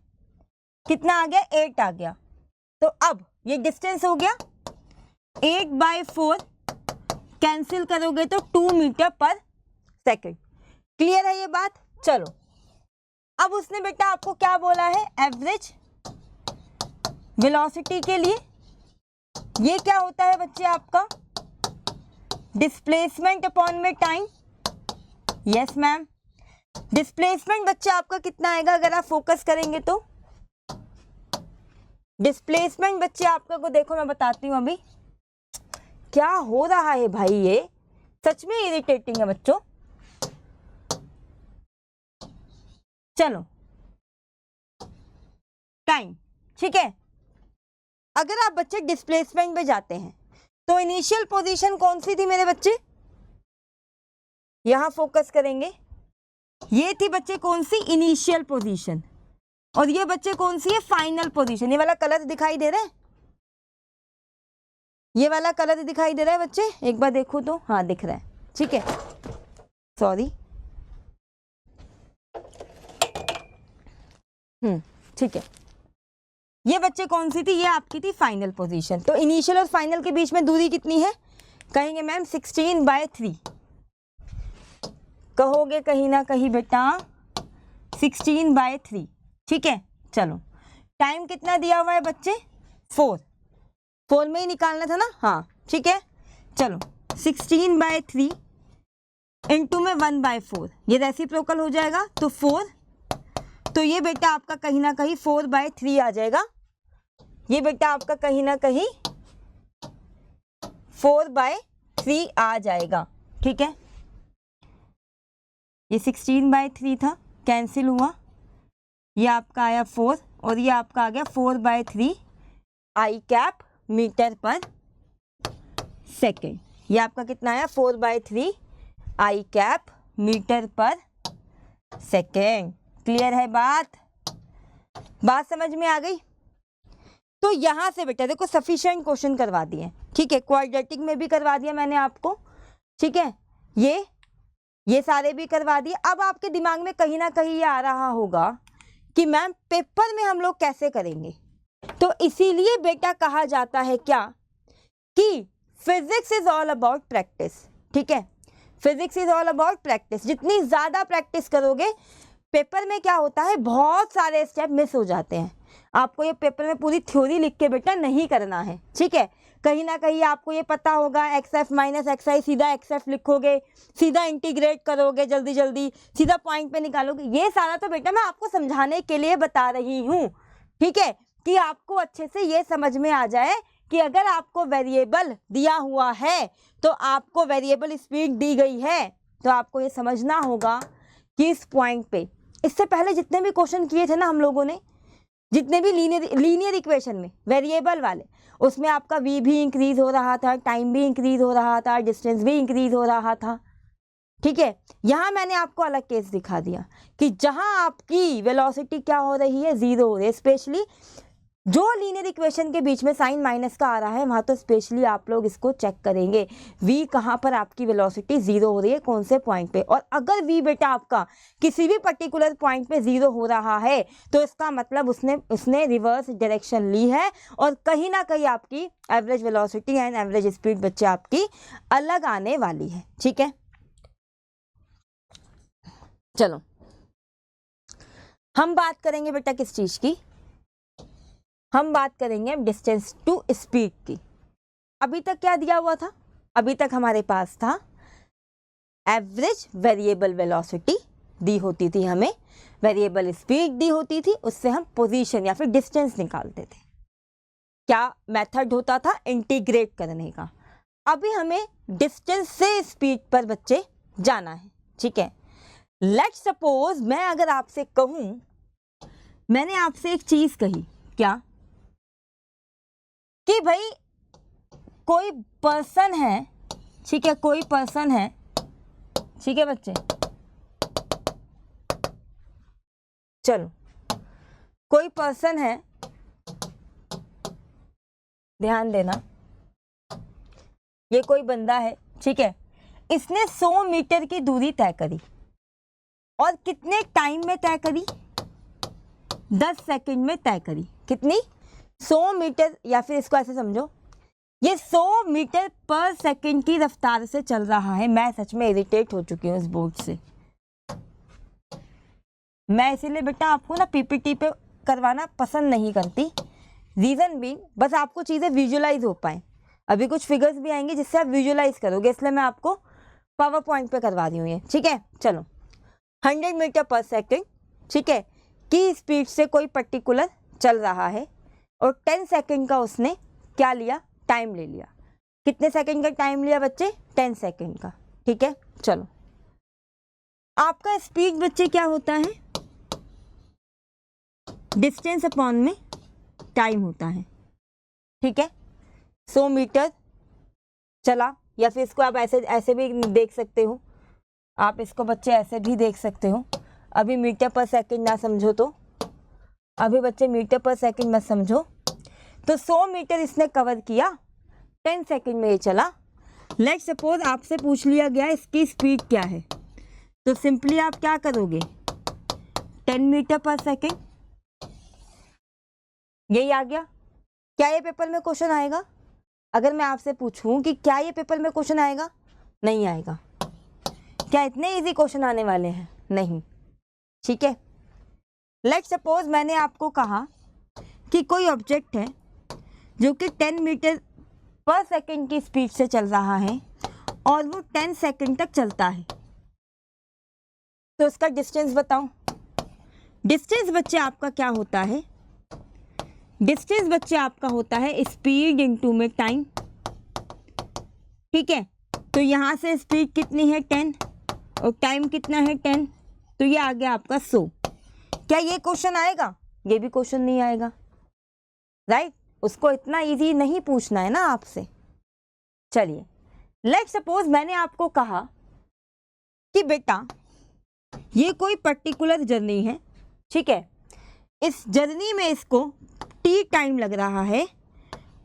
कितना आ गया 8 आ गया। तो अब ये डिस्टेंस हो गया 8/4, कैंसिल करोगे तो 2 मीटर पर सेकेंड। क्लियर है ये बात। चलो अब उसने बेटा आपको क्या बोला है, एवरेज वेलोसिटी के लिए ये क्या होता है बच्चे आपका डिस्प्लेसमेंट अपॉन में टाइम। यस मैम, डिस्प्लेसमेंट बच्चे आपका कितना आएगा अगर आप फोकस करेंगे तो डिस्प्लेसमेंट बच्चे आपका को देखो मैं बताती हूँ अभी क्या हो रहा है भाई, ये सच में इरिटेटिंग है बच्चों। चलो टाइम, ठीक है, अगर आप बच्चे डिस्प्लेसमेंट पे जाते हैं तो इनिशियल पोजीशन कौन सी थी मेरे बच्चे, यहां फोकस करेंगे, ये थी बच्चे कौन सी इनिशियल पोजीशन, और ये बच्चे कौन सी है फाइनल पोजीशन। ये वाला कलर दिखाई दे रहा है, ये वाला कलर दिखाई दे रहा है बच्चे, एक बार देखो तो, हाँ दिख रहा है, ठीक है, सॉरी, ठीक है, ये बच्चे कौन सी थी, ये आपकी थी फाइनल पोजीशन। तो इनिशियल और फाइनल के बीच में दूरी कितनी है, कहेंगे मैम 16/3, कहोगे कहीं ना कहीं बेटा 16/3, ठीक है। चलो टाइम कितना दिया हुआ है बच्चे 4 में ही निकालना था ना, हाँ ठीक है। चलो 16/3 इंटू में 1/4, ये रेसिप्रोकल हो जाएगा तो 4, तो ये बेटा आपका कहीं ना कहीं 4/3 आ जाएगा, ये बेटा आपका कहीं ना कहीं 4/3 आ जाएगा, ठीक है। ये 16/3 था, कैंसिल हुआ, ये आपका आया 4 और ये आपका आ गया 4/3 आई कैप मीटर पर सेकेंड। ये आपका कितना आया 4/3 आई कैप मीटर पर सेकेंड। क्लियर है बात समझ में आ गई। तो यहाँ से बेटा देखो सफिशिएंट क्वेश्चन करवा दिए, ठीक है, क्वाड्रेटिक में भी करवा दिया मैंने आपको, ठीक है, ये सारे भी करवा दिए। अब आपके दिमाग में कहीं ना कहीं ये आ रहा होगा कि मैम पेपर में हम लोग कैसे करेंगे, तो इसीलिए बेटा कहा जाता है क्या कि physics is all about practice, ठीक है, physics is all about practice. जितनी ज़्यादा प्रैक्टिस करोगे, पेपर में क्या होता है बहुत सारे स्टेप मिस हो जाते हैं। आपको ये पेपर में पूरी थ्योरी लिख के बेटा नहीं करना है, ठीक है, कहीं ना कहीं आपको ये पता होगा XF माइनस XI, सीधा XF लिखोगे, सीधा इंटीग्रेट करोगे, जल्दी जल्दी सीधा पॉइंट पे निकालोगे, ये सारा तो बेटा मैं आपको समझाने के लिए बता रही हूँ, ठीक है, कि आपको अच्छे से ये समझ में आ जाए कि अगर आपको वेरिएबल दिया हुआ है तो आपको वेरिएबल स्पीड दी गई है, तो आपको ये समझना होगा कि इस पॉइंट पे, इससे पहले जितने भी क्वेश्चन किए थे ना हम लोगों ने, जितने भी लीनियर इक्वेशन में वेरिएबल वाले, उसमें आपका v भी इंक्रीज हो रहा था, टाइम भी इंक्रीज हो रहा था, डिस्टेंस भी इंक्रीज हो रहा था, ठीक है। यहाँ मैंने आपको अलग केस दिखा दिया कि जहाँ आपकी वेलोसिटी क्या हो रही है, जीरो हो रही है, स्पेशली जो लीनियर इक्वेशन के बीच में साइन माइनस का आ रहा है वहाँ तो स्पेशली आप लोग इसको चेक करेंगे, v कहाँ पर आपकी वेलोसिटी जीरो हो रही है, कौन से पॉइंट पे। और अगर v बेटा आपका किसी भी पर्टिकुलर पॉइंट पे जीरो हो रहा है तो इसका मतलब उसने रिवर्स डायरेक्शन ली है और कहीं ना कहीं आपकी average velocity and average speed बच्चे आपकी अलग आने वाली है। ठीक है, चलो हम बात करेंगे बेटा किस चीज की, हम बात करेंगे डिस्टेंस टू स्पीड की। अभी तक क्या दिया हुआ था, अभी तक हमारे पास था एवरेज वेरिएबल वेलोसिटी दी होती थी, हमें वेरिएबल स्पीड दी होती थी, उससे हम पोजीशन या फिर डिस्टेंस निकालते थे। क्या मेथड होता था, इंटीग्रेट करने का। अभी हमें डिस्टेंस से स्पीड पर बच्चे जाना है। ठीक है, लेट्स सपोज मैं अगर आपसे कहूं, मैंने आपसे एक चीज कही, क्या कि भाई कोई पर्सन है, ठीक है, कोई पर्सन है, ठीक है बच्चे, चलो कोई पर्सन है, ध्यान देना, ये कोई बंदा है, ठीक है, इसने 100 मीटर की दूरी तय करी और कितने टाइम में तय करी, 10 सेकंड में तय करी। कितनी, 100 मीटर, या फिर इसको ऐसे समझो, ये 100 मीटर पर सेकंड की रफ्तार से चल रहा है। मैं सच में इरिटेट हो चुकी हूँ इस बोर्ड से, मैं इसीलिए बेटा आपको ना पीपीटी पे करवाना पसंद नहीं करती। रीज़न भी बस आपको चीज़ें विजुलाइज हो पाए। अभी कुछ फिगर्स भी आएंगे जिससे आप विजुलाइज करोगे, इसलिए मैं आपको पावर पॉइंट पे करवा रही हूँ ये। ठीक है, चलो 100 मीटर पर सेकंड, ठीक है, की स्पीड से कोई पर्टिकुलर चल रहा है और 10 सेकंड का उसने क्या लिया, टाइम ले लिया। कितने सेकंड का टाइम लिया बच्चे, 10 सेकंड का। ठीक है, चलो आपका स्पीड बच्चे क्या होता है, डिस्टेंस अपॉन में टाइम होता है। ठीक है, 100 मीटर चला, या फिर इसको आप ऐसे भी देख सकते हो, आप इसको बच्चे ऐसे भी देख सकते हो। अभी मीटर पर सेकंड ना समझो तो, अभी बच्चे मीटर पर सेकंड मत समझो, तो 100 मीटर इसने कवर किया, 10 सेकंड में ये चला। लेट्स सपोज आपसे पूछ लिया गया इसकी स्पीड क्या है, तो सिंपली आप क्या करोगे, 10 मीटर पर सेकंड, यही आ गया। क्या ये पेपर में क्वेश्चन आएगा, अगर मैं आपसे पूछूं कि क्या ये पेपर में क्वेश्चन आएगा, नहीं आएगा। क्या इतने इजी क्वेश्चन आने वाले हैं, नहीं। ठीक है, लेट्स सपोज मैंने आपको कहा कि कोई ऑब्जेक्ट है जो कि 10 मीटर पर सेकंड की स्पीड से चल रहा है और वो 10 सेकंड तक चलता है, तो उसका डिस्टेंस बताओ। डिस्टेंस बच्चे आपका क्या होता है, डिस्टेंस बच्चे आपका होता है स्पीड इनटू में टाइम। ठीक है, तो यहाँ से स्पीड कितनी है 10 और टाइम कितना है 10, तो ये आ गया आपका 100। क्या ये क्वेश्चन आएगा, ये भी क्वेश्चन नहीं आएगा, राइट। उसको इतना इजी नहीं पूछना है ना आपसे। चलिए लेट्स सपोज मैंने आपको कहा कि बेटा ये कोई पर्टिकुलर जर्नी है, ठीक है, इस जर्नी में इसको t टाइम लग रहा है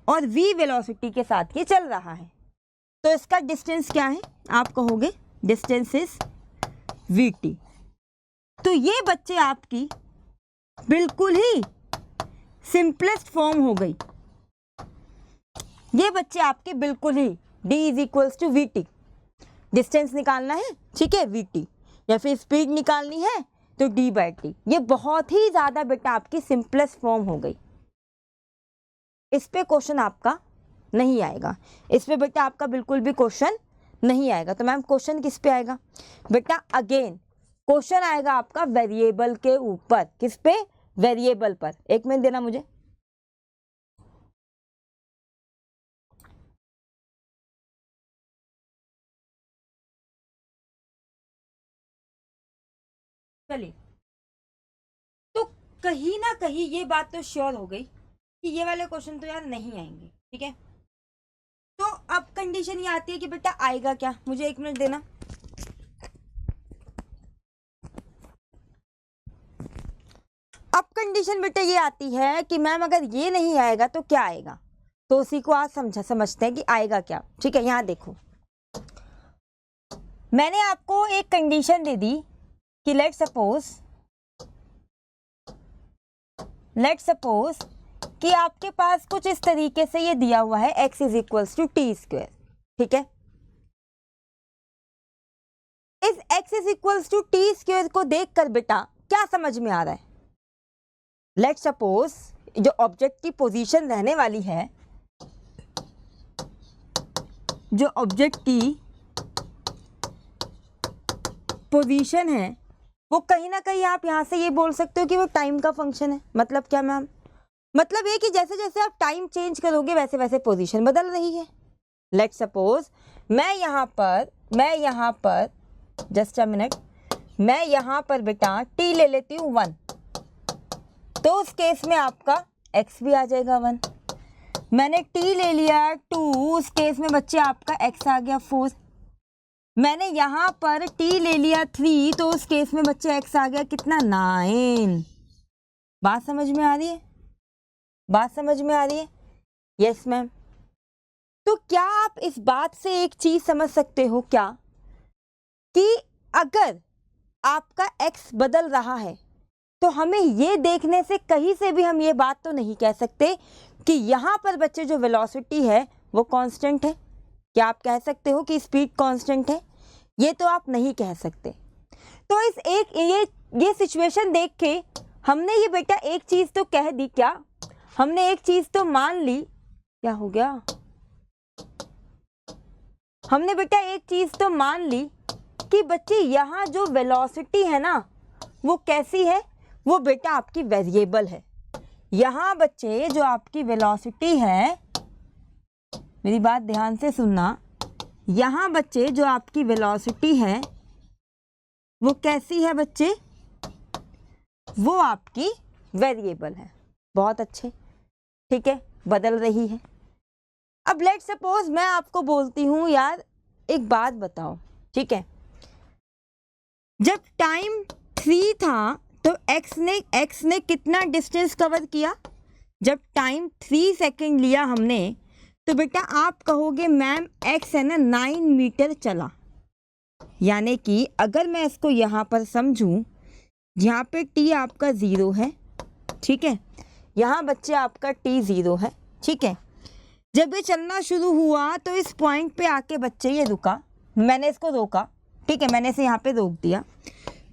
और v वेलोसिटी के साथ ये चल रहा है, तो इसका डिस्टेंस क्या है, आप कहोगे डिस्टेंस इज vt। तो ये बच्चे आपकी बिल्कुल ही सिंपलेस्ट फॉर्म हो गई, ये बच्चे आपके बिल्कुल ही d is equals to V T, distance निकालना है, ठीक है, वी टी, या फिर स्पीड निकालनी है तो d बाई टी। ये बहुत ही ज़्यादा बेटा आपकी सिंपलेस्ट फॉर्म हो गई, इस पे क्वेश्चन आपका नहीं आएगा, इस पे बेटा आपका बिल्कुल भी क्वेश्चन नहीं आएगा। तो मैम क्वेश्चन किस पे आएगा बेटा, अगेन क्वेश्चन आएगा आपका वेरिएबल के ऊपर। किस पे, वेरिएबल पर। एक मिनट देना मुझे, चलिए। तो कहीं ना कहीं ये बात तो श्योर हो गई कि ये वाले क्वेश्चन तो यार नहीं आएंगे, ठीक है। तो अब कंडीशन ये आती है कि बेटा आएगा क्या, मुझे एक मिनट देना। अब कंडीशन बेटा ये आती है कि मैम अगर ये नहीं आएगा तो क्या आएगा, तो उसी को आज समझते हैं कि आएगा क्या। ठीक है, यहाँ देखो मैंने आपको एक कंडीशन दे दी कि लेट सपोज कि आपके पास कुछ इस तरीके से ये दिया हुआ है x is equals to T square. ठीक है, इस x is equals to T square को देखकर बेटा क्या समझ में आ रहा है? लेट सपोज जो ऑब्जेक्ट की पोजीशन रहने वाली है, जो ऑब्जेक्ट की पोजीशन है वो कहीं ना कहीं आप यहाँ से ये बोल सकते हो कि वो टाइम का फंक्शन है। मतलब क्या मैम? मतलब ये कि जैसे जैसे आप टाइम चेंज करोगे वैसे वैसे पोजीशन बदल रही है। लेट सपोज मैं यहाँ पर जस्ट अ मिनट, मैं यहाँ पर बेटा t ले लेती हूँ 1, तो उस केस में आपका x भी आ जाएगा 1। मैंने t ले लिया 2, उस केस में बच्चे आपका x आ गया 4। मैंने यहाँ पर t ले लिया 3, तो उस केस में बच्चे x आ गया कितना 9। बात समझ में आ रही है? बात समझ में आ रही है? Yes ma'am. तो क्या आप इस बात से एक चीज समझ सकते हो क्या कि अगर आपका x बदल रहा है तो हमें ये देखने से कहीं से भी हम ये बात तो नहीं कह सकते कि यहाँ पर बच्चे जो वेलोसिटी है वो कांस्टेंट है। क्या आप कह सकते हो कि स्पीड कांस्टेंट है? ये तो आप नहीं कह सकते। तो इस एक ये सिचुएशन देख के हमने ये बेटा एक चीज तो कह दी, क्या हमने एक चीज तो मान ली। क्या हो गया? हमने बेटा एक चीज तो मान ली कि बच्चे यहाँ जो वेलोसिटी है ना वो कैसी है, वो बेटा आपकी वेरिएबल है। यहाँ बच्चे जो आपकी वेलोसिटी है, मेरी बात ध्यान से सुनना, यहाँ बच्चे जो आपकी वेलोसिटी है वो कैसी है बच्चे? वो आपकी वेरिएबल है। बहुत अच्छे, ठीक है, बदल रही है। अब लेट सपोज मैं आपको बोलती हूँ यार एक बात बताओ, ठीक है, जब टाइम 3 था तो x ने कितना डिस्टेंस कवर किया? जब टाइम 3 सेकंड लिया हमने तो बेटा आप कहोगे मैम x है ना 9 मीटर चला। यानी कि अगर मैं इसको यहाँ पर समझूं, यहाँ पे t आपका 0 है, ठीक है, यहाँ बच्चे आपका t 0 है, ठीक है। जब ये चलना शुरू हुआ तो इस पॉइंट पे आके बच्चे ये रुका, मैंने इसको रोका, ठीक है, मैंने इसे यहाँ पे रोक दिया।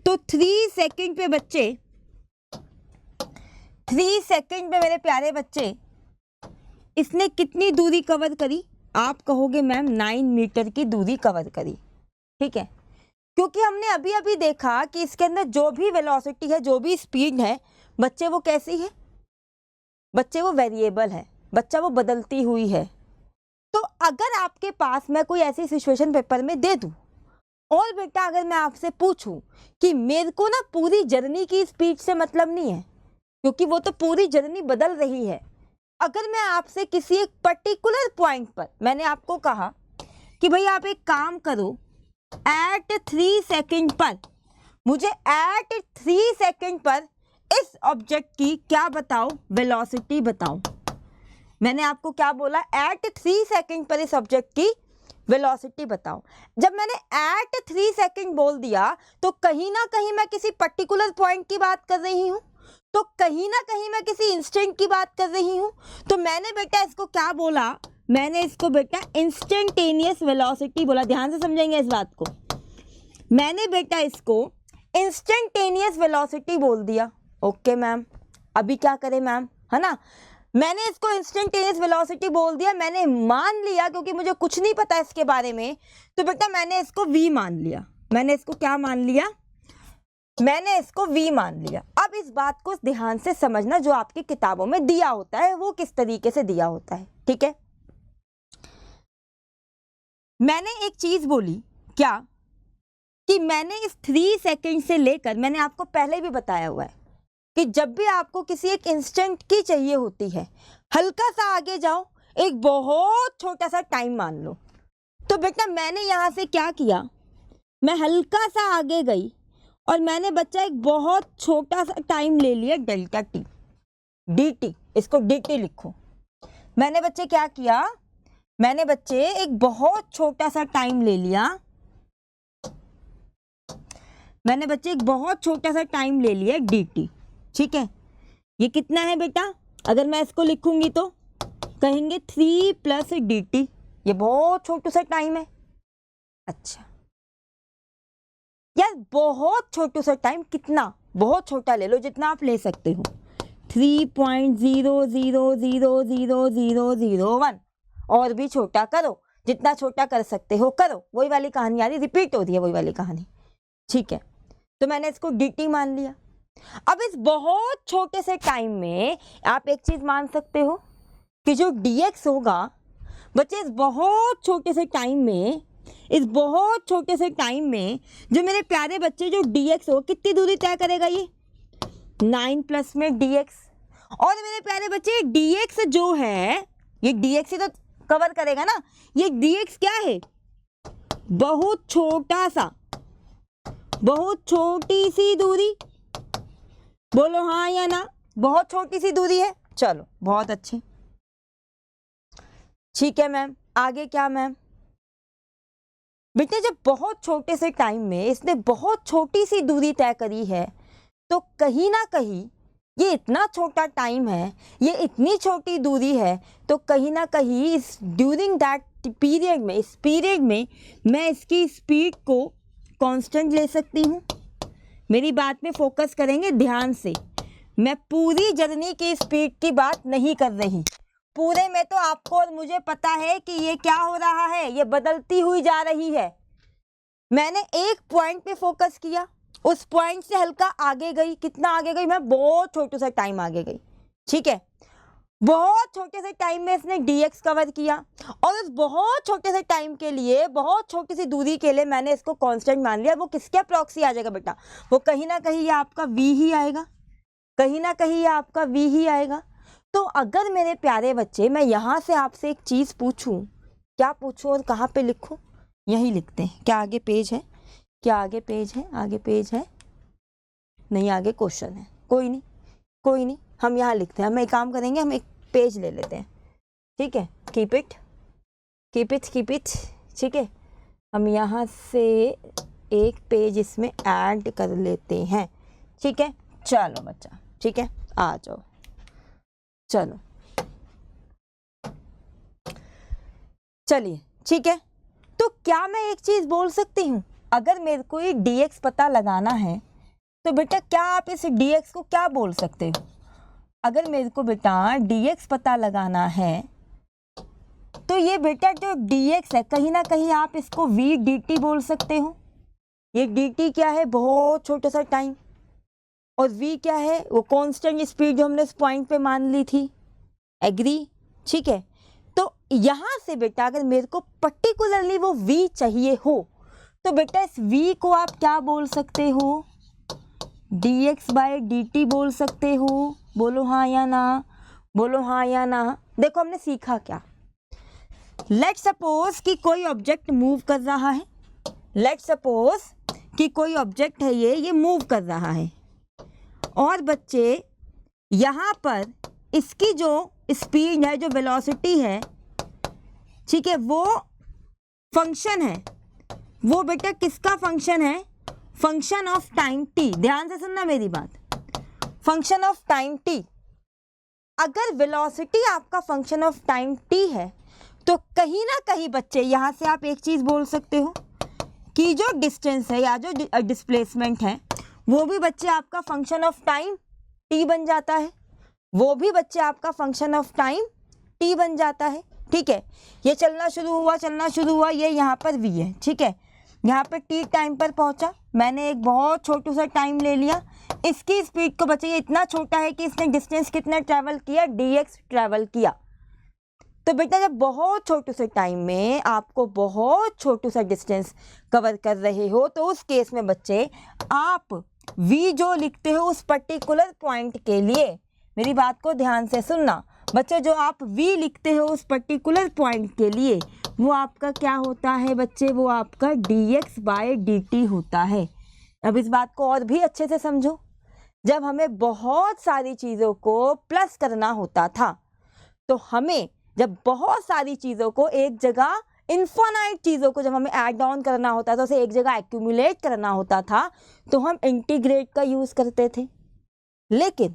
तो 3 सेकंड पे बच्चे, 3 सेकंड पे मेरे प्यारे बच्चे इसने कितनी दूरी कवर करी? आप कहोगे मैम 9 मीटर की दूरी कवर करी, ठीक है, क्योंकि हमने अभी अभी देखा कि इसके अंदर जो भी वेलोसिटी है, जो भी स्पीड है बच्चे वो कैसी है? बच्चे वो वेरिएबल है, बच्चा वो बदलती हुई है। तो अगर आपके पास मैं कोई ऐसी सिचुएशन पेपर में दे दूं और बेटा अगर मैं आपसे पूछूं कि मेरे को ना पूरी जर्नी की स्पीड से मतलब नहीं है, क्योंकि वो तो पूरी जर्नी बदल रही है। अगर मैं आपसे किसी एक पर्टिकुलर पॉइंट पर, मैंने आपको कहा कि भाई आप एक काम करो, एट 3 सेकंड पर मुझे एट 3 सेकंड पर इस ऑब्जेक्ट की क्या बताओ? वेलोसिटी बताओ। मैंने आपको क्या बोला? एट 3 सेकंड पर इस ऑब्जेक्ट की वेलोसिटी बताओ। जब मैंने एट 3 सेकंड बोल दिया तो कहीं ना कहीं मैं किसी पर्टिकुलर पॉइंट की बात कर रही हूँ, तो कहीं ना कहीं मैं किसी इंस्टेंट की बात कर रही हूँ। तो मैंने बेटा इसको क्या बोला? मैंने इसको बेटा इंस्टेंटेनियस वेलोसिटी बोला। ध्यान से समझेंगे इस बात को। मैंने बेटा इसको इंस्टेंटेनियस वेलोसिटी बोल दिया। ओके मैम, अभी क्या करें मैम, है ना? मैंने इसको इंस्टेंटेनियस वेलोसिटी बोल दिया, मैंने मान लिया क्योंकि मुझे कुछ नहीं पता इसके बारे में, तो बेटा मैंने इसको v मान लिया। मैंने इसको क्या मान लिया? मैंने इसको v मान लिया। अब इस बात को ध्यान से समझना, जो आपकी किताबों में दिया होता है वो किस तरीके से दिया होता है, ठीक है। मैंने एक चीज बोली क्या कि मैंने इस 3 सेकंड से लेकर, मैंने आपको पहले भी बताया हुआ है कि जब भी आपको किसी एक इंस्टेंट की चाहिए होती है, हल्का सा आगे जाओ, एक बहुत छोटा सा टाइम मान लो। तो बेटा मैंने यहाँ से क्या किया? मैं हल्का सा आगे गई और मैंने बच्चा एक बहुत छोटा सा टाइम ले लिया डेल्टा टी, डी टी, इसको डी टी लिखो। मैंने बच्चे क्या किया, मैंने बच्चे एक बहुत छोटा सा टाइम ले लिया, मैंने बच्चे एक बहुत छोटा सा टाइम ले लिया डी टी, ठीक है। ये कितना है बेटा, अगर मैं इसको लिखूंगी तो कहेंगे 3 प्लस डी टी, ये बहुत छोटा सा टाइम है। अच्छा यार, बहुत छोटा सा टाइम, कितना, बहुत छोटा ले लो, जितना आप ले सकते हो, 3.000000001, और भी छोटा करो, जितना छोटा कर सकते हो करो। वही वाली कहानी आ रही, रिपीट हो रही है वही वाली कहानी, ठीक है। तो मैंने इसको डी टी मान लिया। अब इस बहुत छोटे से टाइम में आप एक चीज मान सकते हो कि जो dx होगा बच्चे, इस बहुत छोटे से टाइम में, इस बहुत छोटे से टाइम में जो मेरे प्यारे बच्चे जो dx हो, कितनी दूरी तय करेगा, ये 9 प्लस में dx। और मेरे प्यारे बच्चे dx जो है, ये dx ही तो कवर करेगा ना, ये dx क्या है, बहुत छोटा सा, बहुत छोटी सी दूरी, बोलो हाँ या ना, बहुत छोटी सी दूरी है। चलो बहुत अच्छे, ठीक है मैम। आगे क्या मैम, बेटे जब बहुत छोटे से टाइम में इसने बहुत छोटी सी दूरी तय करी है, तो कहीं ना कहीं ये इतना छोटा टाइम है, ये इतनी छोटी दूरी है, तो कहीं ना कहीं इस ड्यूरिंग दैट पीरियड में, इस पीरियड में मैं इसकी स्पीड को कांस्टेंट ले सकती हूँ। मेरी बात में फोकस करेंगे ध्यान से, मैं पूरी जर्नी की स्पीड की बात नहीं कर रही, पूरे में तो आपको और मुझे पता है कि ये क्या हो रहा है, ये बदलती हुई जा रही है। मैंने एक पॉइंट पे फोकस किया, उस पॉइंट से हल्का आगे गई, कितना आगे गई मैं, बहुत छोटे से टाइम आगे गई, ठीक है। बहुत छोटे से टाइम में इसने dx कवर किया, और उस बहुत छोटे से टाइम के लिए, बहुत छोटी सी दूरी के लिए मैंने इसको कांस्टेंट मान लिया। वो किसके प्रॉक्सी आ जाएगा बेटा, वो कहीं ना कहीं ये आपका v ही आएगा, कहीं ना कहीं ये आपका v ही आएगा। तो अगर मेरे प्यारे बच्चे, मैं यहाँ से आपसे एक चीज़ पूछूं, क्या पूछूं और कहाँ पे लिखूं, यही लिखते हैं। क्या आगे पेज है, क्या आगे पेज है, आगे पेज है नहीं, आगे क्वेश्चन है, कोई नहीं कोई नहीं, हम यहाँ लिखते हैं। हम एक काम करेंगे, हम एक पेज ले लेते हैं, ठीक है। Keep it keep it keep it, ठीक है। हम यहाँ से एक पेज इसमें ऐड कर लेते हैं, ठीक है। चलो बच्चा, ठीक है, आ जाओ, चलो चलिए, ठीक है। तो क्या मैं एक चीज़ बोल सकती हूँ, अगर मेरे को ये dx पता लगाना है, तो बेटा क्या आप इस dx को क्या बोल सकते हो, अगर मेरे को बेटा dx पता लगाना है, तो ये बेटा जो dx है, कहीं ना कहीं आप इसको v dt बोल सकते हो। ये dt क्या है, बहुत छोटा सा टाइम, और v क्या है, वो कांस्टेंट स्पीड जो हमने इस पॉइंट पे मान ली थी, एग्री, ठीक है। तो यहाँ से बेटा अगर मेरे को पर्टिकुलरली वो v चाहिए हो, तो बेटा इस v को आप क्या बोल सकते हो, dx बाय dt बोल सकते हो। बोलो हाँ या ना, बोलो हाँ या ना। देखो हमने सीखा क्या, लेट सपोज कि कोई ऑब्जेक्ट मूव कर रहा है, लेट सपोज कि कोई ऑब्जेक्ट है, ये मूव कर रहा है, और बच्चे यहाँ पर इसकी जो स्पीड है, जो वेलोसिटी है, ठीक है, वो फंक्शन है, वो बेटा किसका फंक्शन है, फंक्शन ऑफ टाइम t। ध्यान से सुनना मेरी बात, फंक्शन ऑफ टाइम t। अगर वेलोसिटी आपका फंक्शन ऑफ टाइम t है, तो कहीं ना कहीं बच्चे यहाँ से आप एक चीज़ बोल सकते हो कि जो डिस्टेंस है या जो डिस्प्लेसमेंट है, वो भी बच्चे आपका फंक्शन ऑफ टाइम t बन जाता है, वो भी बच्चे आपका फंक्शन ऑफ टाइम t बन जाता है, ठीक है। ये चलना शुरू हुआ, ये यहाँ पर v है, ठीक है। यहाँ पे t टाइम पर पहुँचा, मैंने एक बहुत छोटा सा टाइम ले लिया, इसकी स्पीड को बच्चे, ये इतना छोटा है कि इसने डिस्टेंस कितना ट्रैवल किया, dx ट्रैवल किया। तो बेटा जब बहुत छोटे से टाइम में आपको बहुत छोटा सा डिस्टेंस कवर कर रहे हो, तो उस केस में बच्चे आप v जो लिखते हो उस पर्टिकुलर पॉइंट के लिए, मेरी बात को ध्यान से सुनना बच्चे, जो आप v लिखते हो उस पर्टिकुलर पॉइंट के लिए, वो आपका क्या होता है बच्चे, वो आपका dx बाय dt होता है। अब इस बात को और भी अच्छे से समझो। जब हमें बहुत सारी चीज़ों को प्लस करना होता था, तो हमें जब बहुत सारी चीज़ों को एक जगह, इन्फानाइट चीज़ों को जब हमें ऐड ऑन करना होता था, उसे एक जगह एक्यूमुलेट करना होता था, तो हम इंटीग्रेट का यूज़ करते थे। लेकिन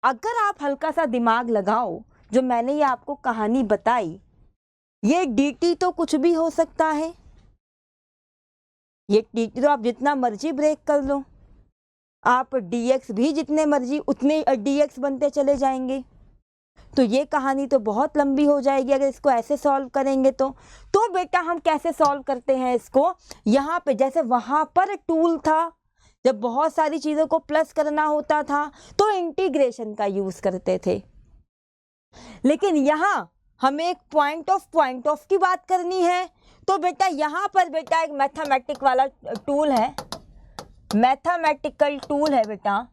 अगर आप हल्का सा दिमाग लगाओ, जो मैंने ये आपको कहानी बताई, ये dt तो कुछ भी हो सकता है। ये dt तो आप जितना मर्जी ब्रेक कर लो, आप dx भी जितने मर्जी उतने dx बनते चले जाएंगे। तो ये कहानी तो बहुत लंबी हो जाएगी अगर इसको ऐसे सॉल्व करेंगे तो बेटा हम कैसे सॉल्व करते हैं इसको। यहाँ पे जैसे वहाँ पर टूल था, जब बहुत सारी चीज़ों को प्लस करना होता था तो इंटीग्रेशन का यूज़ करते थे। लेकिन यहाँ हमें एक पॉइंट ऑफ की बात करनी है, तो बेटा यहाँ पर बेटा एक मैथमेटिक वाला टूल है, मैथमेटिकल टूल है बेटा।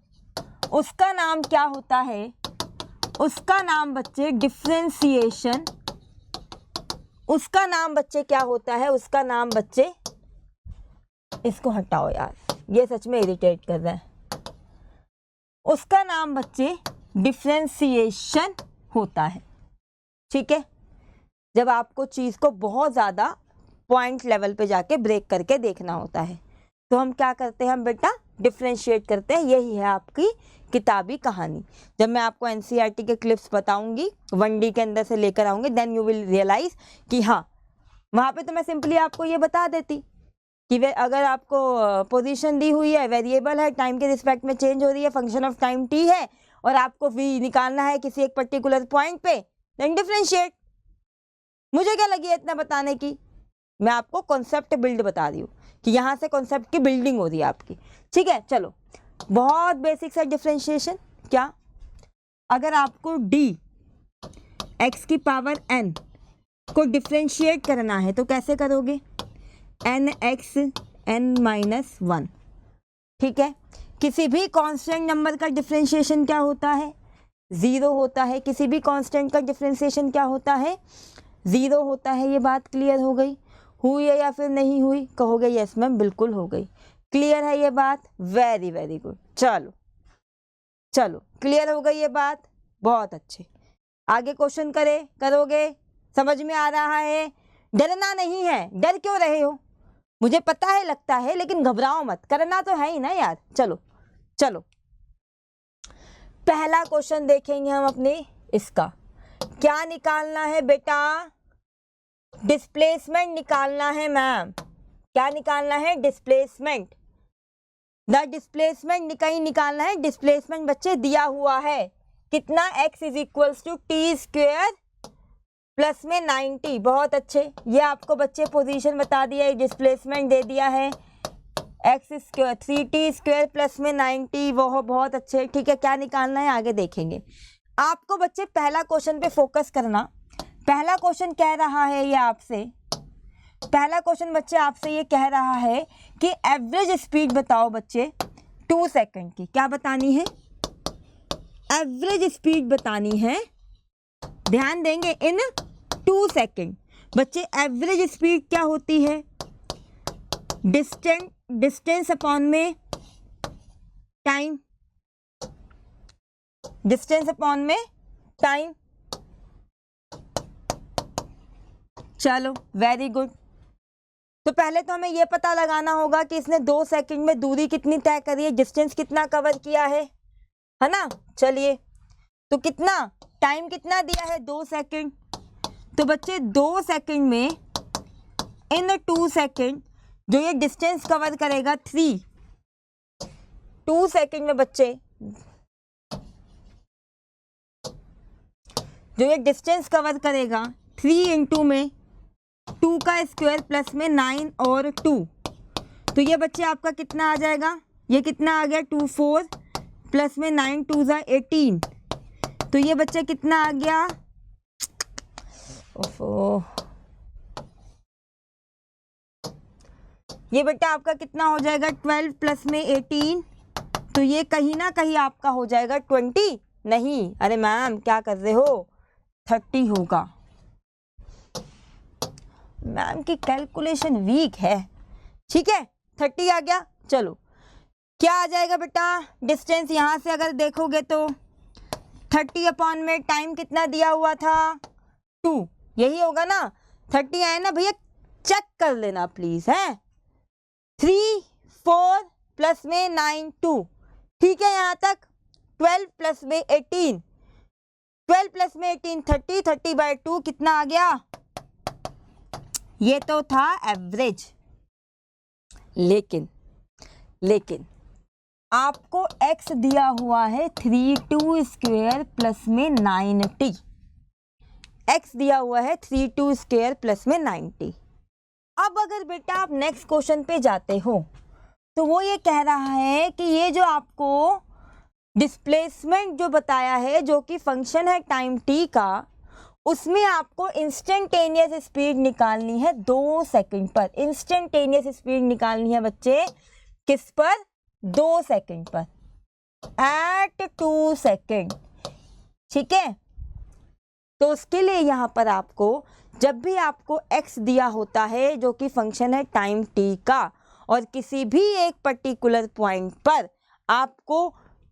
उसका नाम क्या होता है? उसका नाम बच्चे डिफरेंशिएशन। उसका नाम बच्चे क्या होता है? उसका नाम बच्चे, इसको हटाओ यार, ये सच में इरिटेट कर रहा है। उसका नाम बच्चे डिफरेंशिएशन होता है। ठीक है, जब आपको चीज़ को बहुत ज़्यादा पॉइंट लेवल पे जाके ब्रेक करके देखना होता है, तो हम क्या करते हैं? हम बेटा डिफरेंशिएट करते हैं। यही है आपकी किताबी कहानी। जब मैं आपको एनसीईआरटी के क्लिप्स बताऊंगी, 1D के अंदर से लेकर आऊंगी, देन यू विल रियलाइज कि हाँ, वहाँ पे तो मैं सिंपली आपको ये बता देती कि वे अगर आपको पोजीशन दी हुई है, वेरिएबल है, टाइम के रिस्पेक्ट में चेंज हो रही है, फंक्शन ऑफ टाइम t है, और आपको v निकालना है किसी एक पर्टिकुलर पॉइंट पे, देन डिफरेंशिएट। मुझे क्या लगी है इतना बताने की? मैं आपको कॉन्सेप्ट बिल्ड बता रही हूँ कि यहाँ से कॉन्सेप्ट की बिल्डिंग हो रही है आपकी। ठीक है, चलो, बहुत बेसिक्स है डिफरेंशिएशन। क्या? अगर आपको d x की पावर n को डिफरेंशिएट करना है तो कैसे करोगे? nx n-1। ठीक है, किसी भी कांस्टेंट नंबर का डिफरेंशिएशन क्या होता है? 0 होता है। किसी भी कांस्टेंट का डिफरेंशिएशन क्या होता है? 0 होता है। ये बात क्लियर हो गई? हुई है या फिर नहीं हुई? कहोगे यस मैम बिल्कुल हो गई। क्लियर है ये बात? Very very good. चलो चलो, क्लियर हो गई ये बात? बहुत अच्छे। आगे क्वेश्चन करोगे? समझ में आ रहा है? डरना नहीं है। डर क्यों रहे हो? मुझे पता है, लगता है, लेकिन घबराओ मत, करना तो है ही ना यार। चलो चलो, पहला क्वेश्चन देखेंगे हम अपने। इसका क्या निकालना है बेटा? डिस्प्लेसमेंट निकालना है मैम। क्या निकालना है? डिस्प्लेसमेंट। द डिस्प्लेसमेंट कहीं निकालना है। डिस्प्लेसमेंट बच्चे दिया हुआ है कितना? x is equals to t² plus में 90। बहुत अच्छे, ये आपको बच्चे पोजीशन बता दिया है, डिस्प्लेसमेंट दे दिया है x² 3t² प्लस में 90। वो बहुत अच्छे। ठीक है, क्या निकालना है आगे देखेंगे। आपको बच्चे पहला क्वेश्चन पे फोकस करना। पहला क्वेश्चन कह रहा है ये आपसे, पहला क्वेश्चन बच्चे आपसे ये कह रहा है कि एवरेज स्पीड बताओ बच्चे 2 सेकंड की। क्या बतानी है? एवरेज स्पीड बतानी है। ध्यान देंगे, इन 2 सेकंड। बच्चे एवरेज स्पीड क्या होती है? डिस्टेंस अपॉन में टाइम। डिस्टेंस अपॉन में टाइम। चलो वेरी गुड। तो पहले तो हमें यह पता लगाना होगा कि इसने 2 सेकंड में दूरी कितनी तय करी है, डिस्टेंस कितना कवर किया है ना। चलिए, तो कितना टाइम कितना दिया है? 2 सेकंड। तो बच्चे 2 सेकंड में इन 2 सेकंड जो ये डिस्टेंस कवर करेगा 3, 2 सेकंड में बच्चे जो ये डिस्टेंस कवर करेगा 3 इंटू में 2 का स्क्वायर प्लस में 9 और 2, तो ये बच्चे आपका कितना आ जाएगा? ये कितना आ गया? 2 4 प्लस में 9 2 ज़ा 18। तो ये बच्चे कितना आ गया? ओफो, ये बेटा आपका कितना हो जाएगा? 12 प्लस में 18। तो ये कहीं ना कहीं आपका हो जाएगा 20। नहीं, अरे मैम क्या कर रहे हो? 30 होगा। मैम की कैलकुलेशन वीक है। ठीक है, 30 आ गया। चलो, क्या आ जाएगा बेटा डिस्टेंस, यहाँ से अगर देखोगे तो 30 अपॉन में टाइम कितना दिया हुआ था 2, यही होगा ना, 30 आए ना भैया, चेक कर लेना प्लीज है। 3 4 प्लस में 9 2, ठीक है यहाँ तक। 12 प्लस में 18, 12 प्लस में 18 30, 30 बाई 2 कितना आ गया, ये तो था एवरेज। लेकिन आपको x दिया हुआ है 3 स्क्वायर प्लस में 9t, x दिया हुआ है 3 स्क्वायर प्लस में 9t। अब अगर बेटा आप नेक्स्ट क्वेश्चन पे जाते हो तो वो ये कह रहा है कि ये जो आपको डिस्प्लेसमेंट जो बताया है जो कि फंक्शन है टाइम t का, उसमें आपको इंस्टेंटेनियस स्पीड निकालनी है 2 सेकंड पर। इंस्टेंटेनियस स्पीड निकालनी है बच्चे किस पर, 2 सेकंड पर, एट 2 सेकंड, ठीक है। तो उसके लिए यहाँ पर आपको जब भी आपको x दिया होता है जो कि फंक्शन है टाइम t का, और किसी भी एक पर्टिकुलर पॉइंट पर आपको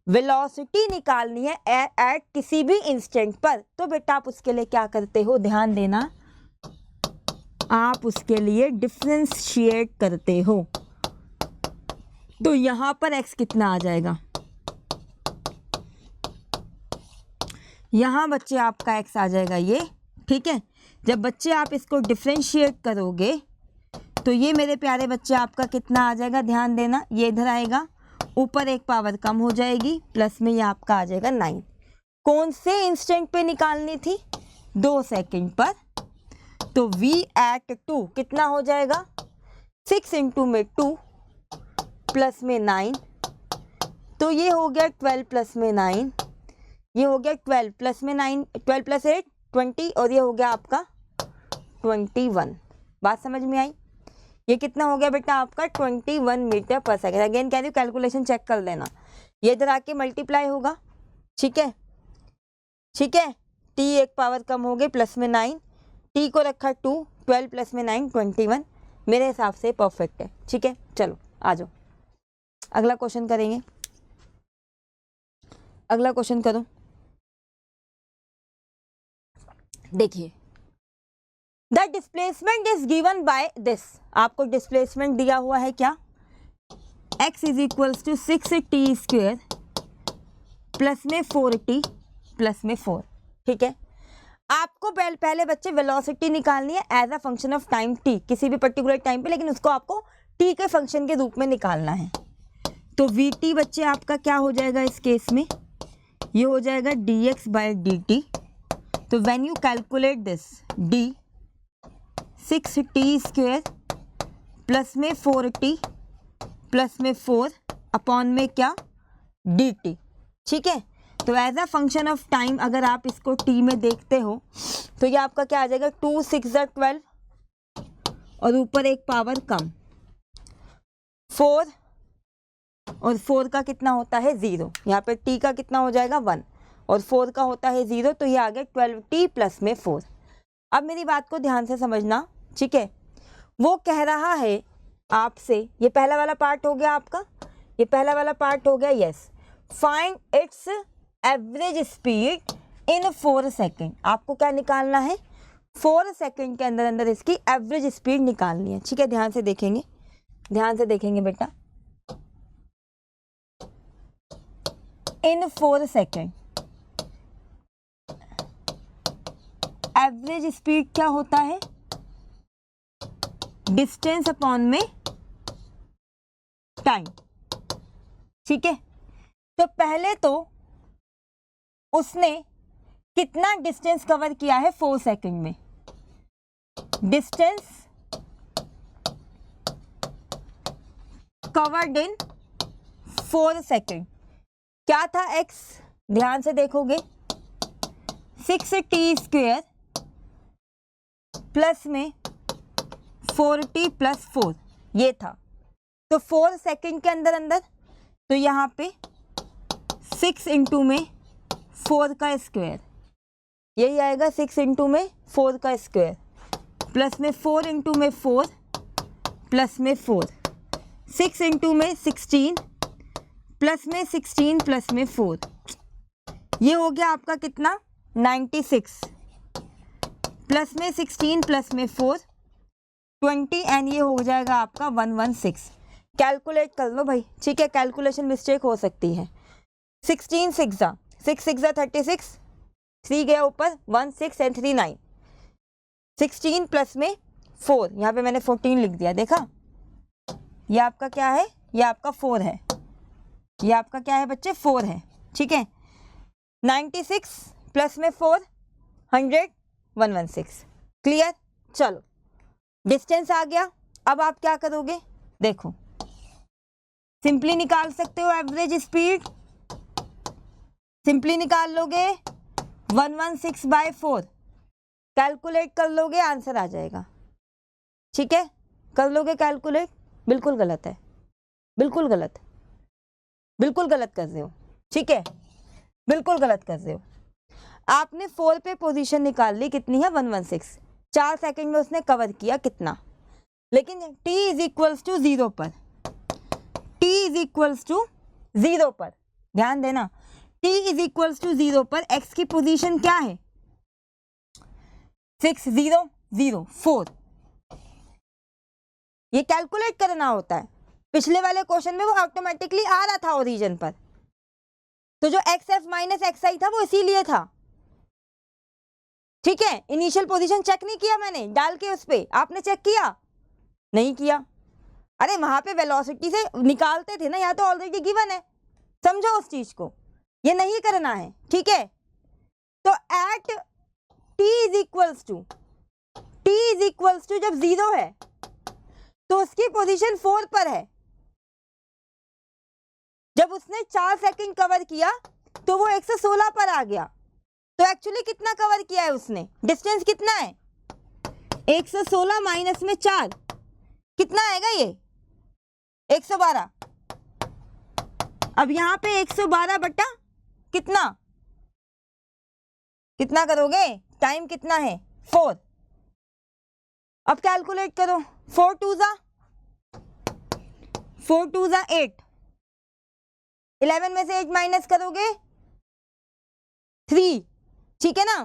वेलोसिटी निकालनी है एट किसी भी इंस्टेंट पर, तो बेटा आप उसके लिए क्या करते हो, ध्यान देना, आप उसके लिए डिफरेंशिएट करते हो। तो यहाँ पर x कितना आ जाएगा, यहाँ बच्चे आपका x आ जाएगा ये, ठीक है। जब बच्चे आप इसको डिफरेंशिएट करोगे तो ये मेरे प्यारे बच्चे आपका कितना आ जाएगा, ध्यान देना, ये इधर आएगा, ऊपर एक पावर कम हो जाएगी, प्लस में ये आपका आ जाएगा 9। कौन से इंस्टेंट पे निकालनी थी, 2 सेकंड पर। तो v एट 2 कितना हो जाएगा, 6 इंटू में 2 प्लस में 9, तो ये हो गया 12 प्लस में 9, ये हो गया 12 प्लस में 9, 12 प्लस 8 20, और ये हो गया आपका 21। बात समझ में आई, ये कितना हो गया बेटा आपका 21 मीटर पर सेकेंड। अगेन कह रही हूँ कैलकुलेशन चेक कर लेना, ये इधर आके मल्टीप्लाई होगा, ठीक है, ठीक है। t एक पावर कम हो गई, प्लस में 9, t को रखा 2, 12 प्लस में 9 21, मेरे हिसाब से परफेक्ट है, ठीक है। चलो आ जाओ अगला क्वेश्चन करेंगे, अगला क्वेश्चन करो। देखिए the displacement is given by this, आपको डिस्प्लेसमेंट दिया हुआ है क्या, x is equals to 6t square plus में 4t प्लस में 4, ठीक है। आपको पहले बच्चे वेलोसिटी निकालनी है as a function of time t, किसी भी पर्टिकुलर टाइम पे, लेकिन उसको आपको t के फंक्शन के रूप में निकालना है। तो vt बच्चे आपका क्या हो जाएगा इस केस में, ये हो जाएगा dx बाय dt। तो when you calculate this d 6t square plus में 4t प्लस में 4 अपॉन में क्या dt, ठीक है। तो as a function of time अगर आप इसको t में देखते हो तो ये आपका क्या आ जाएगा, 2 6 12 और ऊपर एक पावर कम 4, और 4 का कितना होता है 0, यहाँ पे t का कितना हो जाएगा 1 और 4 का होता है 0, तो ये आ गया 12t प्लस में 4। अब मेरी बात को ध्यान से समझना, ठीक है। वो कह रहा है आपसे, ये पहला वाला पार्ट हो गया आपका, ये पहला वाला पार्ट हो गया, yes. Find its average speed in 4 second, आपको क्या निकालना है, 4 सेकेंड के अंदर अंदर इसकी एवरेज स्पीड निकालनी है, ठीक है। ध्यान से देखेंगे, ध्यान से देखेंगे बेटा, इन 4 सेकेंड एवरेज स्पीड क्या होता है, डिस्टेंस अपॉन में टाइम, ठीक है। तो पहले तो उसने कितना डिस्टेंस कवर किया है 4 सेकंड में, डिस्टेंस कवर्ड इन 4 सेकंड क्या था x, ध्यान से देखोगे 6t स्क्वेयर प्लस में 4t प्लस 4, ये था। तो 4 सेकंड के अंदर अंदर, तो यहाँ पे 6 इंटू में 4 का स्क्वायर, यही आएगा 6 इंटू में 4 का स्क्वायर प्लस में 4 इंटू में 4 प्लस में 4, 6 इंटू में 16 प्लस में 16 प्लस में 4, ये हो गया आपका कितना 96, प्लस में 16 प्लस में 4 20 एंड ये हो जाएगा आपका 116। कैलकुलेट कर लो भाई, ठीक है, कैलकुलेशन मिस्टेक हो सकती है। 16 6 6 36, 3 गया ऊपर 1 6 एंड 3 9, 16 प्लस में 4, यहाँ पे मैंने 14 लिख दिया, देखा, ये आपका क्या है, ये आपका 4 है, ये आपका क्या है बच्चे 4 है, ठीक है। 96 प्लस में 4 100 116, क्लियर। चलो डिस्टेंस आ गया, अब आप क्या करोगे, देखो सिंपली निकाल सकते हो एवरेज स्पीड, सिंपली निकाल लोगे 116/4, कैलकुलेट कर लोगे आंसर आ जाएगा, ठीक है, कर लोगे कैलकुलेट। बिल्कुल गलत है, बिल्कुल गलत, बिल्कुल गलत कर रहे हो, ठीक है, बिल्कुल गलत कर रहे हो। आपने 4 पे पोजीशन निकाल ली, कितनी है 116, 4 सेकंड में उसने कवर किया कितना, लेकिन t इज इक्वल्स टू 0 पर, t इज इक्वल्स टू 0 पर, ध्यान देना, t इज इक्वल्स टू 0 पर x की पोजीशन क्या है 6 0 0 4, ये कैलकुलेट करना होता है। पिछले वाले क्वेश्चन में वो ऑटोमेटिकली आ रहा था ओरिजिन पर, तो जो xf माइनस xi था वो इसीलिए था, ठीक है। इनिशियल पोजीशन चेक नहीं किया मैंने डाल के, उस पे आपने चेक किया नहीं किया, अरे वहां पे वेलोसिटी से निकालते थे ना, यहाँ तो ऑलरेडी गिवन है, समझो उस चीज को, ये नहीं करना है, ठीक है। तो at t is equals to जब 0 है तो उसकी पोजीशन 4 पर है, जब उसने 4 सेकंड कवर किया तो वो 116 पर आ गया, तो एक्चुअली कितना कवर किया है उसने, डिस्टेंस कितना है 116 माइनस में 4, कितना आएगा ये 112। अब यहाँ पे 112 बटा कितना, कितना करोगे, टाइम कितना है 4, अब कैलकुलेट करो, 4 2 8, 11 में से 8 माइनस करोगे 3, ठीक है ना,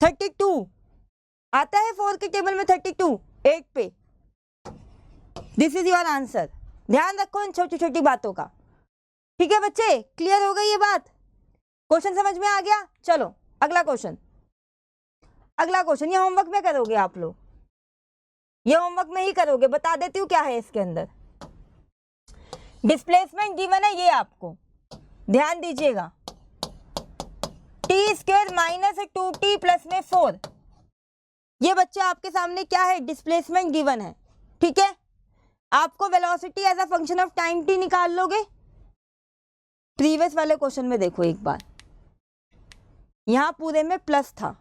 32 आता है 4 के टेबल में, 32 8 पे, दिस इज योर आंसर। ध्यान रखो इन छोटी छोटी बातों का, ठीक है बच्चे, क्लियर हो गई ये बात, क्वेश्चन समझ में आ गया। चलो अगला क्वेश्चन, अगला क्वेश्चन ये होमवर्क में करोगे आप लोग, ये होमवर्क में ही करोगे, बता देती हूँ क्या है इसके अंदर। डिस्प्लेसमेंट गिवन है ये आपको, ध्यान दीजिएगा, t² माइनस 2t प्लस में 4, ये बच्चे आपके सामने क्या है, डिस्प्लेसमेंट गिवन है, ठीक है। आपको velocity as a function of time t निकाल लोगे। प्रीवियस वाले क्वेश्चन में देखो एक बार, यहां पूरे में प्लस था,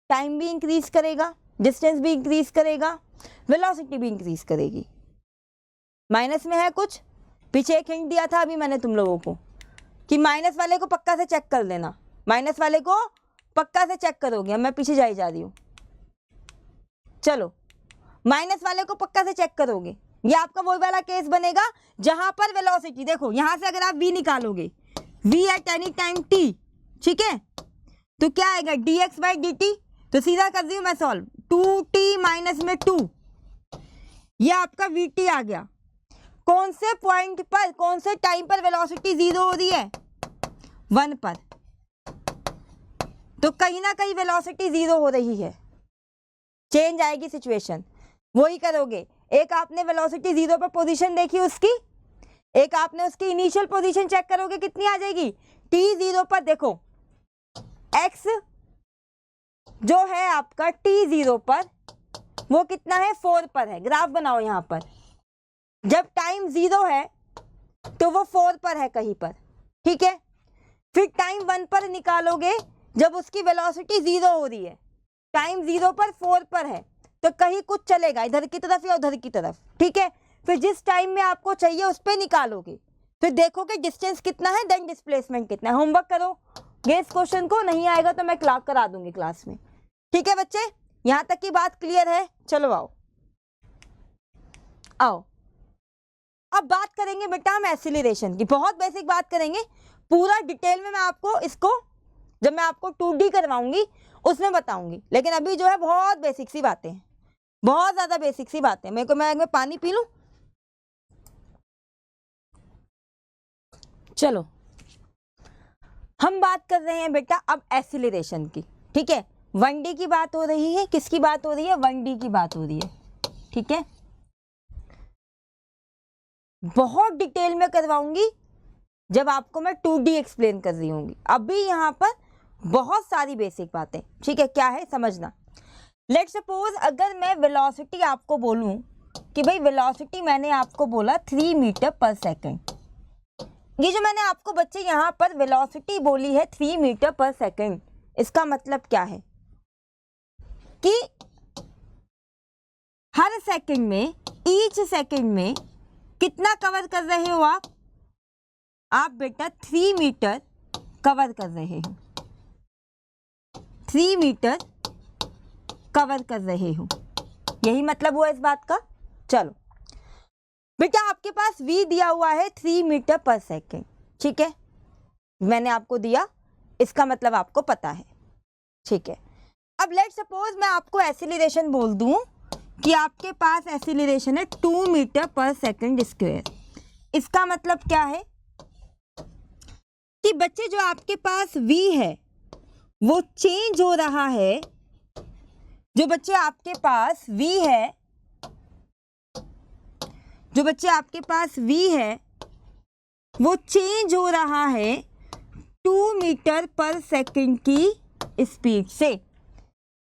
टाइम भी इंक्रीज करेगा, डिस्टेंस भी इंक्रीज करेगा, वेलोसिटी भी इंक्रीज करेगी, माइनस में है कुछ, पीछे एक हिंट दिया था अभी मैंने तुम लोगों को कि माइनस वाले को पक्का से चेक कर लेना, माइनस वाले को पक्का से चेक करोगे, मैं पीछे जा रही हूँ, चलो माइनस वाले को पक्का से चेक करोगे, ये आपका वही वाला केस बनेगा जहां पर वेलोसिटी, देखो यहां से अगर आप v निकालोगे, v at any time t, ठीक है, तो क्या आएगा dx/dt, तो सीधा कर दी हूं मैं सॉल्व, 2t माइनस में 2, ये आपका vt आ गया। कौन से पॉइंट पर, कौन से टाइम पर वेलोसिटी 0 हो रही है 1 पर, तो कहीं ना कहीं वेलोसिटी 0 हो रही है, चेंज आएगी सिचुएशन, वही करोगे। एक आपने वेलोसिटी 0 पर पोजीशन देखी उसकी, एक आपने उसकी इनिशियल पोजीशन चेक करोगे कितनी आ जाएगी, t 0 पर देखो x जो है आपका t 0 पर वो कितना है 4 पर है, ग्राफ बनाओ यहाँ पर, जब टाइम 0 है तो वो 4 पर है कहीं पर, ठीक है। फिर टाइम 1 पर निकालोगे जब उसकी वेलोसिटी 0 हो रही है, टाइम 0 पर 4 पर है, तो कहीं कुछ चलेगा इधर की तरफ या उधर की तरफ, ठीक है। फिर जिस टाइम में आपको चाहिए उस पर निकालोगे, फिर देखोगे डिस्टेंस कितना है, देन डिस्प्लेसमेंट कितना है। होमवर्क करोगे इस क्वेश्चन को, नहीं आएगा तो मैं क्लास करा दूंगी क्लास में, ठीक है बच्चे, यहां तक की बात क्लियर है। चलो आओ आओ अब बात करेंगे बेटा हम एक्सीलरेशन की, बहुत बेसिक बात करेंगे, पूरा डिटेल में मैं आपको इसको जब मैं आपको 2D करवाऊंगी उसमें बताऊंगी, लेकिन अभी जो है बहुत बेसिक सी बातें हैं, बहुत ज्यादा बेसिक सी बातें। मैं पानी पी लूं। चलो हम बात कर रहे हैं बेटा अब एक्सीलरेशन की, ठीक है। 1D की बात हो रही है, किसकी बात हो रही है? 1D की बात हो रही है, ठीक है। बहुत डिटेल में करवाऊंगी जब आपको मैं 2D एक्सप्लेन कर रही होंगी, अभी यहाँ पर बहुत सारी बेसिक बातें, ठीक है। क्या है समझना। लेट्स सपोज अगर मैं वेलोसिटी आपको बोलूं कि भाई वेलोसिटी मैंने आपको बोला 3 मीटर पर सेकेंड, ये जो मैंने आपको बच्चे यहाँ पर वेलोसिटी बोली है 3 मीटर पर सेकेंड, इसका मतलब क्या है कि हर सेकंड में, ईच सेकंड में कितना कवर कर रहे हो आप बेटा 3 मीटर कवर कर रहे हो, 3 मीटर कवर कर रहे हो, यही मतलब हुआ इस बात का। चलो बेटा आपके पास v दिया हुआ है 3 मीटर पर सेकेंड, ठीक है, मैंने आपको दिया, इसका मतलब आपको पता है, ठीक है। अब लेट्स सपोज मैं आपको एक्सीलरेशन बोल दूं कि आपके पास एक्सीलरेशन है 2 मीटर पर सेकेंड स्क्वायर, इसका मतलब क्या है कि बच्चे जो आपके पास v है वो चेंज हो रहा है, जो बच्चे आपके पास v है, जो बच्चे आपके पास v है वो चेंज हो रहा है 2 मीटर पर सेकेंड की स्पीड से,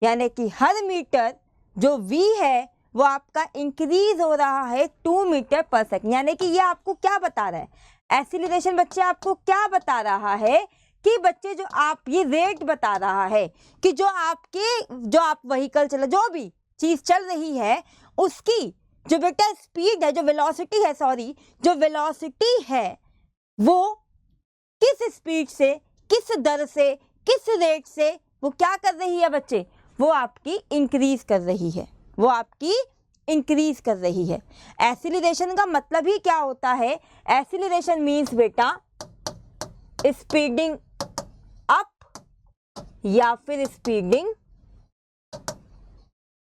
यानी कि हर मीटर जो v है वो आपका इंक्रीज हो रहा है 2 मीटर पर सेकेंड, यानी कि ये आपको क्या बता रहा है, एक्सीलरेशन बच्चे आपको क्या बता रहा है कि बच्चे जो आप ये रेट बता रहा है कि जो आप व्हीकल चला, जो भी चीज चल रही है उसकी जो बेटा स्पीड है, जो वेलोसिटी है, सॉरी जो वेलोसिटी है वो किस स्पीड से, किस दर से, किस रेट से वो क्या कर रही है बच्चे, वो आपकी इंक्रीज कर रही है, वो आपकी इंक्रीज कर रही है। एक्सीलरेशन का मतलब ही क्या होता है, एक्सीलरेशन मींस बेटा स्पीडिंग अप या फिर स्पीडिंग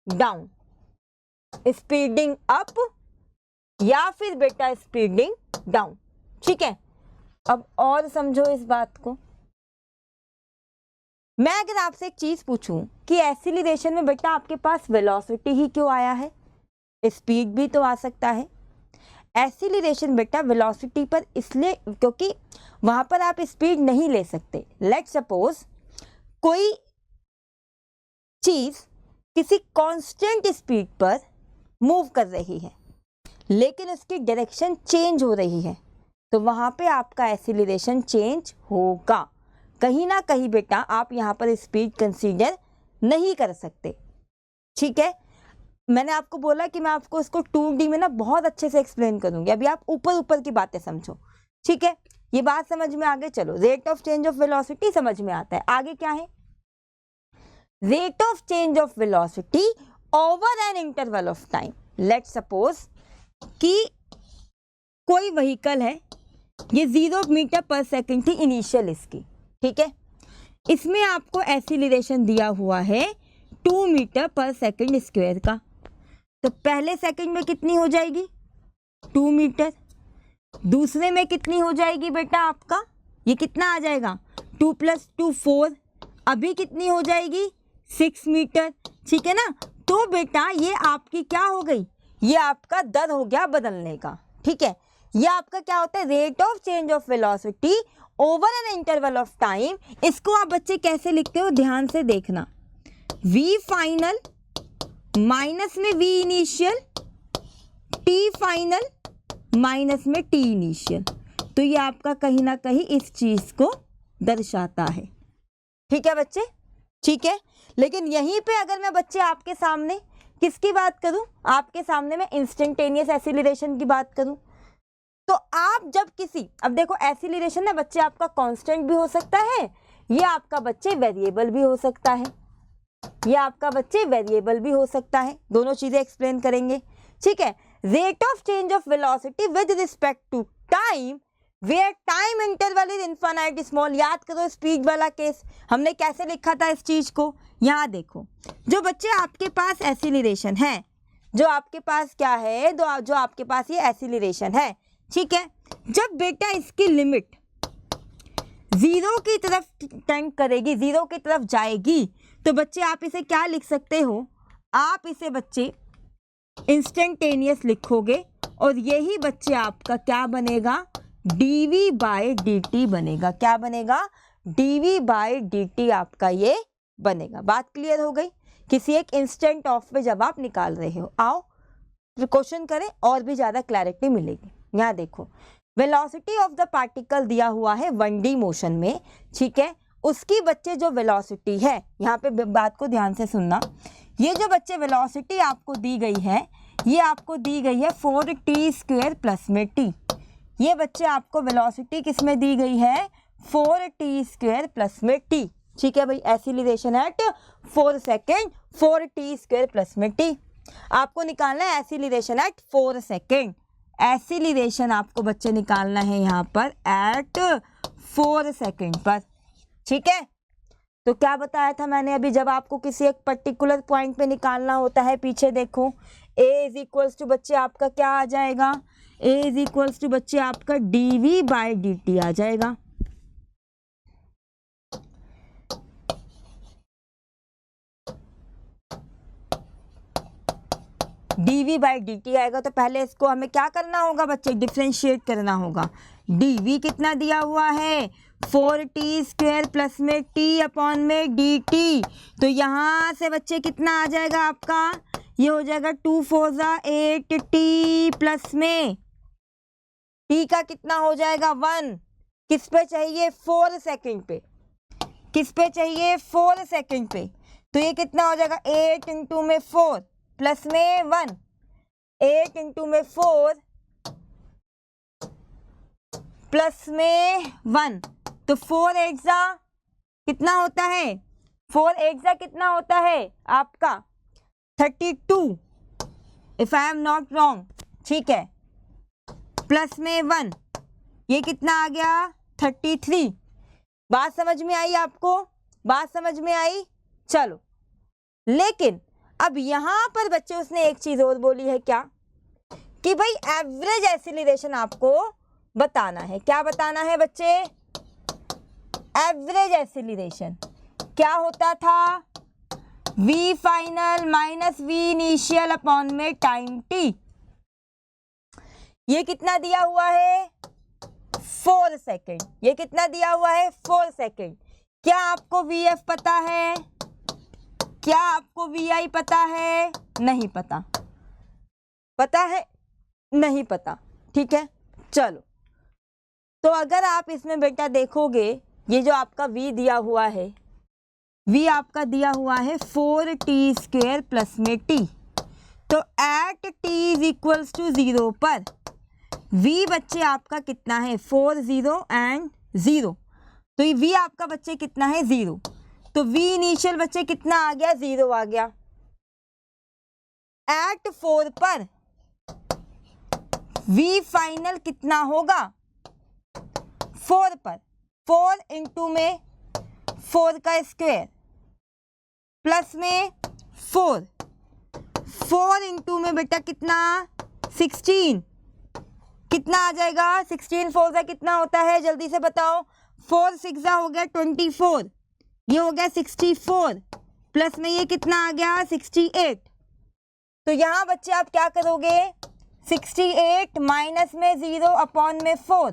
डाउन, स्पीडिंग अप या फिर बेटा स्पीडिंग डाउन, ठीक है। अब और समझो इस बात को, मैं अगर आपसे एक चीज पूछूं कि एक्सीलरेशन में बेटा आपके पास वेलोसिटी ही क्यों आया है, स्पीड भी तो आ सकता है। एक्सीलरेशन बेटा वेलोसिटी पर इसलिए क्योंकि वहां पर आप स्पीड नहीं ले सकते। लेट्स सपोज कोई चीज किसी कांस्टेंट स्पीड पर मूव कर रही है लेकिन उसकी डायरेक्शन चेंज हो रही है, तो वहां पे आपका एक्सीलरेशन चेंज होगा। कहीं ना कहीं बेटा आप यहाँ पर स्पीड कंसीडर नहीं कर सकते, ठीक है। मैंने आपको बोला कि मैं आपको इसको 2D में ना बहुत अच्छे से एक्सप्लेन करूंगी, अभी आप ऊपर ऊपर की बातें समझो, ठीक है। ये बात समझ में आगे, चलो rate of change of velocity समझ में आता है, आगे क्या है, rate of change of velocity over an interval of time. Let's suppose कि कोई व्हीकल है, ये 0 मीटर पर सेकेंड थी इनिशियल इसकी, ठीक है, इसमें आपको एक्सीलरेशन दिया हुआ है 2 मीटर पर सेकेंड स्क्वायर का, तो पहले सेकंड में कितनी हो जाएगी 2 मीटर, दूसरे में कितनी हो जाएगी बेटा आपका, ये कितना आ जाएगा 2 + 2 4, अभी कितनी हो जाएगी 6 मीटर, ठीक है ना। तो बेटा ये आपकी क्या हो गई, ये आपका दर हो गया बदलने का, ठीक है। ये आपका क्या होता है, rate of change of velocity over an interval of time. इसको आप बच्चे कैसे लिखते हो ध्यान से देखना, v फाइनल माइनस में v initial, t final minus में t इनिशियल, तो ये आपका कहीं ना कहीं इस चीज को दर्शाता है, ठीक है बच्चे, ठीक है। लेकिन यहीं पे अगर मैं बच्चे आपके सामने किसकी बात करूं, आपके सामने मैं इंस्टेंटेनियस एक्सीलरेशन की बात करूं, तो आप जब किसी, अब देखो एक्सीलरेशन ना बच्चे आपका कांस्टेंट भी हो सकता है, ये आपका बच्चे वेरिएबल भी हो सकता है, ये आपका बच्चे वेरिएबल भी हो सकता है, दोनों चीजें एक्सप्लेन करेंगे, ठीक है। Rate of change of velocity with respect to time where time interval is infinite small. याद करो स्पीड वाला केस, हमने कैसे लिखा था इस चीज को। यहाँ देखो, जो बच्चे आपके पास एसिलरेशन है, जो आपके पास क्या है, जो आपके पास ये एसिलरेशन है, ठीक है, जब बेटा इसकी लिमिट जीरो की तरफ टेंड करेगी, जीरो की तरफ जाएगी, तो बच्चे आप इसे क्या लिख सकते हो, आप इसे बच्चे इंस्टेंटेनियस लिखोगे और यही बच्चे आपका क्या बनेगा, dv बाय dt बनेगा। क्या बनेगा, dv बाय dt आपका ये बनेगा। बात क्लियर हो गई। किसी एक इंस्टेंट ऑफ पे जब आप निकाल रहे हो, आओ प्रिकॉशन करें और भी ज़्यादा क्लैरिटी मिलेगी। यहाँ देखो, वेलोसिटी ऑफ द पार्टिकल दिया हुआ है 1D मोशन में, ठीक है, उसकी बच्चे जो वेलोसिटी है, यहाँ पे बात को ध्यान से सुनना, ये जो बच्चे वेलोसिटी आपको दी गई है, ये आपको दी गई है 4t² प्लस में t। ये बच्चे आपको वेलोसिटी किस में दी गई है, 4t² प्लस में t, ठीक है भाई। Acceleration at 4 second, 4t² plus में t। आपको निकालना है एसिलरेशन एट 4 सेकेंड। एसिलरेशन आपको बच्चे निकालना है यहाँ पर एट 4 सेकेंड पर, ठीक है। तो क्या बताया था मैंने अभी, जब आपको किसी एक पर्टिकुलर पॉइंट पे निकालना होता है, पीछे देखो, a इज इक्वल्स टू बच्चे आपका क्या आ जाएगा, a इज इक्वल्स टू बच्चे आपका dv बाय dt आ जाएगा। dv बाई dt आएगा, तो पहले इसको हमें क्या करना होगा बच्चे, डिफ्रेंशिएट करना होगा। dv कितना दिया हुआ है, 4t² प्लस में t अपॉन में dt, तो यहाँ से बच्चे कितना आ जाएगा आपका, ये हो जाएगा 2 4 8t प्लस में t का कितना हो जाएगा 1, किस पे चाहिए 4 सेकेंड पे, किस पे चाहिए 4 सेकेंड पे, तो ये कितना हो जाएगा 8 इंटू में 4 प्लस में 1, 8 इंटू में 4 प्लस में 1, तो 4 एग्जा कितना होता है, 4 एग्जा कितना होता है आपका 32, if I am not wrong, ठीक है, प्लस में 1, ये कितना आ गया 33। बात समझ में आई आपको, बात समझ में आई। चलो, लेकिन अब यहां पर बच्चे उसने एक चीज और बोली है, क्या कि भाई एवरेज एसिलरेशन आपको बताना है। क्या बताना है बच्चे, एवरेज एसिलरेशन क्या होता था, v final minus v initial upon में टाइम t। ये कितना दिया हुआ है 4 सेकेंड, ये कितना दिया हुआ है 4 सेकेंड। क्या आपको vf पता है, क्या आपको vi पता है, नहीं पता, पता है नहीं पता, ठीक है। चलो, तो अगर आप इसमें बेटा देखोगे, ये जो आपका v दिया हुआ है, v आपका दिया हुआ है 4t² प्लस में t, तो at t is equals to 0 पर v बच्चे आपका कितना है 4 0 एंड 0, तो ये v आपका बच्चे कितना है 0, तो v इनिशियल बच्चे कितना आ गया 0 आ गया। एट 4 पर v फाइनल कितना होगा 4 पर, 4 इंटू में 4 का स्क्वायर प्लस में 4, 4 इंटू में बेटा कितना 16, कितना आ जाएगा 16 4 का कितना होता है जल्दी से बताओ, 4 6 हो गया 24, ये हो गया 64 प्लस में ये कितना आ गया 68। तो यहाँ बच्चे आप क्या करोगे 68 माइनस में 0 अपॉन में 4,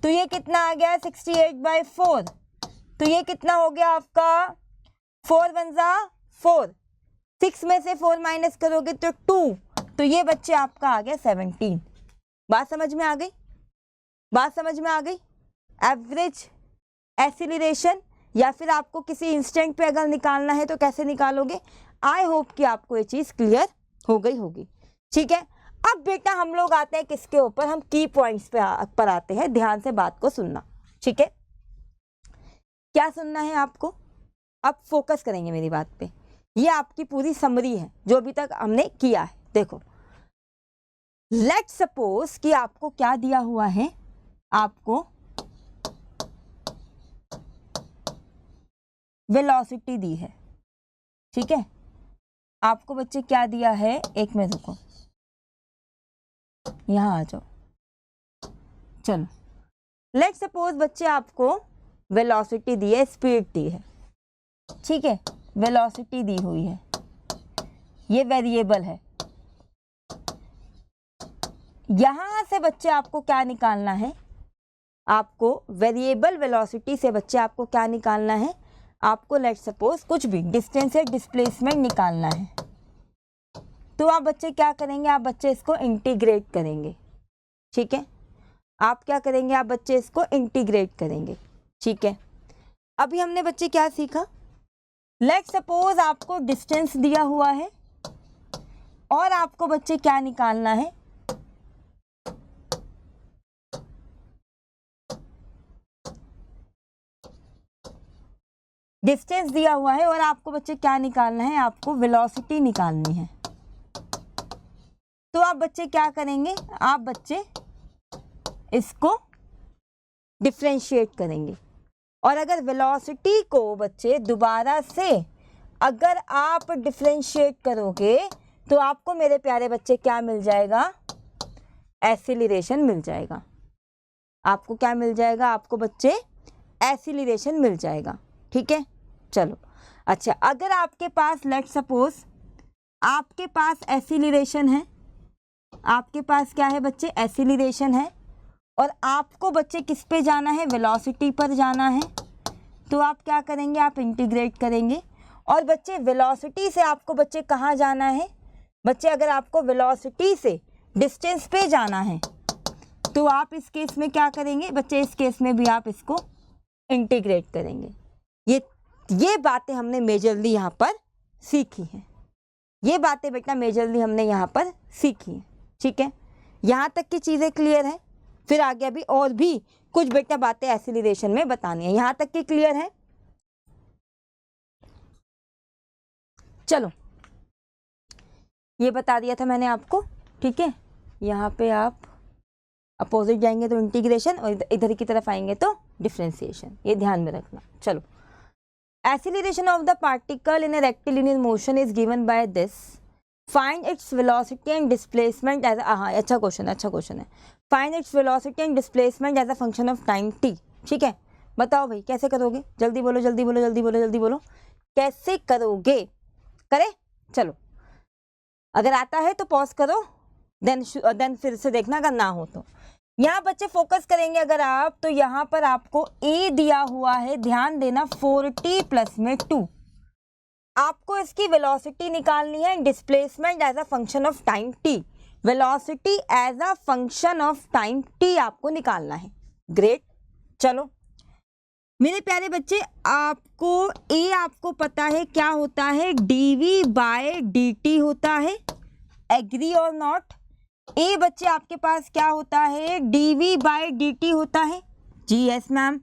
तो ये कितना आ गया 68/4, तो ये कितना हो गया आपका 4 1 4, 6 में से 4 माइनस करोगे तो 2, तो ये बच्चे आपका आ गया 17। बात समझ में आ गई, बात समझ में आ गई। एवरेज एसिलरेशन या फिर आपको किसी इंस्टेंट पे अगर निकालना है तो कैसे निकालोगे। आई होप कि आपको ये चीज़ क्लियर हो गई होगी, ठीक है। अब बेटा हम लोग आते हैं किसके ऊपर, हम की पॉइंट्स पर आते हैं। ध्यान से बात को सुनना, ठीक है। क्या सुनना है आपको, अब फोकस करेंगे मेरी बात पे। ये आपकी पूरी समरी है जो अभी तक हमने किया है। देखो, लेट्स सपोज कि आपको क्या दिया हुआ है, आपको वेलोसिटी दी है, ठीक है। आपको बच्चे क्या दिया है, एक मिनट रुको, यहाँ आ जाओ। चलो लेट्स सपोज बच्चे आपको वेलोसिटी दी है, स्पीड दी है, ठीक है, वेलोसिटी दी हुई है, ये वेरिएबल है। यहां से बच्चे आपको क्या निकालना है, आपको वेरिएबल वेलोसिटी से बच्चे आपको क्या निकालना है, आपको लेट्स सपोज कुछ भी डिस्टेंस या डिस्प्लेसमेंट निकालना है। तो आप बच्चे क्या करेंगे, आप बच्चे इसको इंटीग्रेट करेंगे, ठीक है। आप क्या करेंगे, आप बच्चे इसको इंटीग्रेट करेंगे, ठीक है। अभी हमने बच्चे क्या सीखा, लेट्स सपोज आपको डिस्टेंस दिया हुआ है और आपको बच्चे क्या निकालना है, डिस्टेंस दिया हुआ है और आपको बच्चे क्या निकालना है, आपको वेलोसिटी निकालनी है। तो आप बच्चे क्या करेंगे, आप बच्चे इसको डिफरेंशिएट करेंगे। और अगर वेलोसिटी को बच्चे दोबारा से अगर आप डिफरेंशिएट करोगे तो आपको मेरे प्यारे बच्चे क्या मिल जाएगा, एक्सीलरेशन मिल जाएगा। आपको क्या मिल जाएगा, आपको बच्चे एक्सीलरेशन मिल जाएगा, ठीक है। चलो अच्छा, अगर आपके पास लेट्स सपोज आपके पास एक्सीलरेशन है, आपके पास क्या है बच्चे, एक्सीलरेशन है, और आपको बच्चे किस पे जाना है, वेलोसिटी पर जाना है। तो आप क्या करेंगे, आप इंटीग्रेट करेंगे। और बच्चे वेलोसिटी से आपको बच्चे कहाँ जाना है, बच्चे अगर आपको वेलोसिटी से डिस्टेंस पे जाना है तो आप इस केस में क्या करेंगे बच्चे, इस केस में भी आप इसको इंटीग्रेट करेंगे। ये बातें हमने मेजरली यहाँ पर सीखी हैं, ये बातें बेटा मेजरली हमने यहाँ पर सीखी हैं, ठीक है। यहाँ तक की चीज़ें क्लियर है, फिर आगे अभी और भी कुछ बेटा बातें एक्सीलरेशन में बतानी है। यहाँ तक की क्लियर है, चलो ये बता दिया था मैंने आपको, ठीक है। यहाँ पे आप अपोजिट जाएंगे तो इंटीग्रेशन और इधर की तरफ आएंगे तो डिफरेंशिएशन, ये ध्यान में रखना। चलो, acceleration of the particle in a rectilinear motion is given by this, find its velocity and displacement as हाँ अच्छा क्वेश्चन है, find its velocity and displacement as a function of time t, ठीक है। बताओ भाई कैसे करोगे, जल्दी बोलो जल्दी बोलो जल्दी बोलो जल्दी बोलो, कैसे करोगे, करे। चलो अगर आता है तो पॉज करो, देन फिर से देखना, अगर ना हो तो। यहाँ बच्चे फोकस करेंगे अगर आप, तो यहाँ पर आपको a दिया हुआ है, ध्यान देना 4t प्लस में 2, आपको इसकी वेलोसिटी निकालनी है, displacement as a function of time t, velocity as a function of time t आपको निकालना है। ग्रेट, चलो मेरे प्यारे बच्चे, आपको a आपको पता है क्या होता है, dv बाय dt होता है, एग्री और नॉट। ए बच्चे आपके पास क्या होता है, dv बाय dt होता है, जी यस मैम।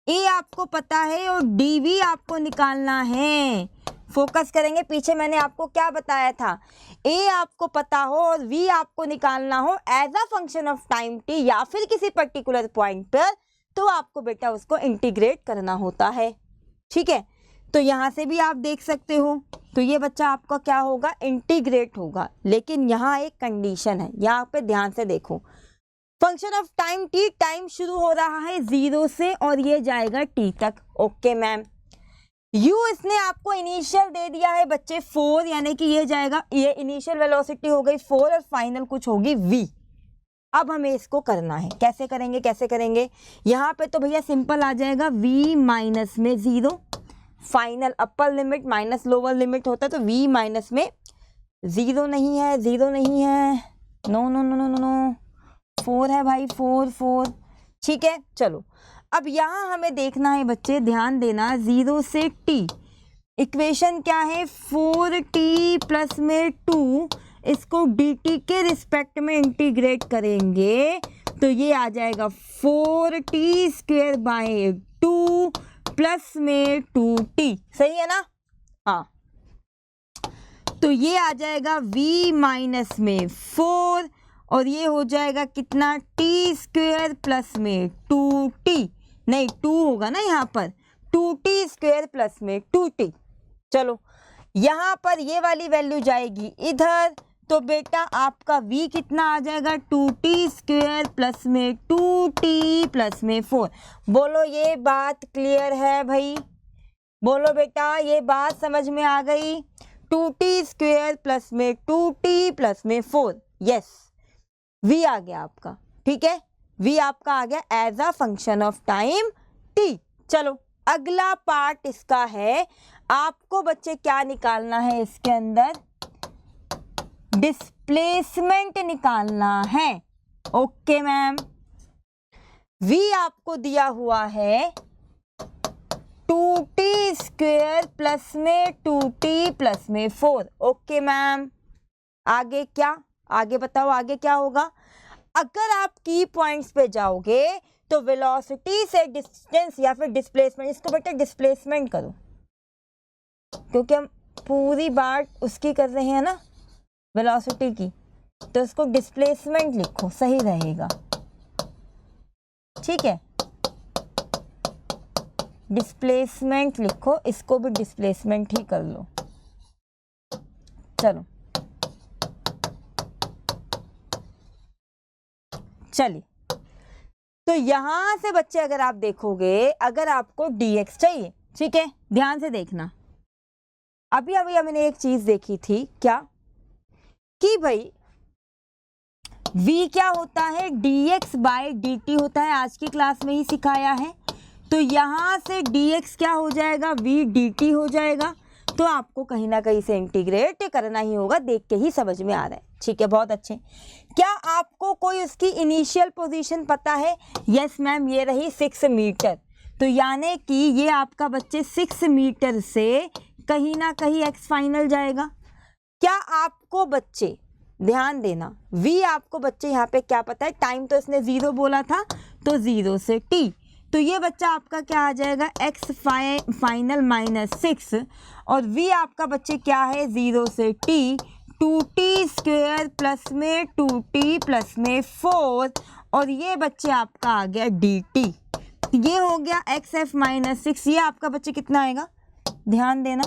ए आपको पता है और dv आपको निकालना है। फोकस करेंगे, पीछे मैंने आपको क्या बताया था, ए आपको पता हो और v आपको निकालना हो as a function of time t या फिर किसी पर्टिकुलर पॉइंट पर, तो आपको बेटा उसको इंटीग्रेट करना होता है, ठीक है। तो यहाँ से भी आप देख सकते हो, तो ये बच्चा आपका क्या होगा, इंटीग्रेट होगा। लेकिन यहाँ एक कंडीशन है, यहाँ पे ध्यान से देखो, function of time t, time शुरू हो रहा है 0 से और ये जाएगा t तक, ओके मैम। u इसने आपको इनिशियल दे दिया है बच्चे 4, यानी कि ये जाएगा, ये इनिशियल वेलोसिटी हो गई 4 और फाइनल कुछ होगी v। अब हमें इसको करना है, कैसे करेंगे कैसे करेंगे, यहाँ पे तो भैया सिंपल आ जाएगा, v माइनस में 0, final upper limit minus lower limit होता है, तो v माइनस में 0 नहीं है, 0 नहीं है, no no no no no no, 4 है भाई, 4, ठीक है। चलो अब यहाँ हमें देखना है बच्चे, ध्यान देना, 0 से t, इक्वेशन क्या है, 4t प्लस में 2, इसको dt के रिस्पेक्ट में इंटीग्रेट करेंगे तो ये आ जाएगा 4t स्क्वायर बाय 2 प्लस में 2t, सही है ना, हाँ। तो ये आ जाएगा v माइनस में 4 और ये हो जाएगा कितना, टी स्क्वेयर प्लस में 2t, नहीं 2 होगा ना यहाँ पर, 2t स्क्वेयर प्लस में 2t। चलो यहाँ पर ये वाली वैल्यू जाएगी इधर, तो बेटा आपका v कितना आ जाएगा, 2t स्क्वेयर प्लस में 2t प्लस में 4। बोलो ये बात क्लियर है भाई, बोलो बेटा ये बात समझ में आ गई। 2t स्क्वेयर प्लस में 2t प्लस में 4, यस v आ गया आपका, ठीक है, v आपका आ गया as a function of time t। चलो अगला पार्ट इसका है, आपको बच्चे क्या निकालना है, इसके अंदर डिस्प्लेसमेंट निकालना है। ओके मैम, v आपको दिया हुआ है 2t स्क्वेयर प्लस में 2t प्लस में 4। ओके मैम, आगे क्या, आगे बताओ आगे क्या होगा। अगर आप की पॉइंट्स पे जाओगे तो वेलोसिटी से डिस्टेंस या फिर डिस्प्लेसमेंट, इसको बेटा डिस्प्लेसमेंट करो क्योंकि हम पूरी बात उसकी कर रहे हैं ना, वेलोसिटी की, तो इसको डिस्प्लेसमेंट लिखो, सही रहेगा, ठीक है, डिस्प्लेसमेंट लिखो, इसको भी डिस्प्लेसमेंट ही कर लो। चलो चलिए, तो यहां से बच्चे अगर आप देखोगे, अगर आपको dx चाहिए, ठीक है, ध्यान से देखना। अभी मैंने एक चीज देखी थी, क्या कि भाई v क्या होता है, dx बाय dt होता है, आज की क्लास में ही सिखाया है। तो यहां से dx क्या हो जाएगा, v dt हो जाएगा। तो आपको कहीं ना कहीं से इंटीग्रेट करना ही होगा, देख के ही समझ में आ रहा है, ठीक है, बहुत अच्छे। क्या आपको कोई उसकी इनिशियल पोजीशन पता है? यस मैम, ये रही 6 मीटर। तो यानी कि ये आपका बच्चे 6 मीटर से कहीं ना कहीं x फाइनल जाएगा। क्या आपको बच्चे ध्यान देना, v आपको बच्चे यहाँ पे क्या पता है, टाइम तो इसने 0 बोला था, तो 0 से t, तो ये बच्चा आपका क्या आ जाएगा, x फाइनल माइनस 6, और v आपका बच्चे क्या है, 0 से t, 2t स्क्वेयर प्लस में 2t प्लस में 4, और ये बच्चे आपका आ गया dt। ये हो गया xf माइनस 6, ये आपका बच्चे कितना आएगा, ध्यान देना,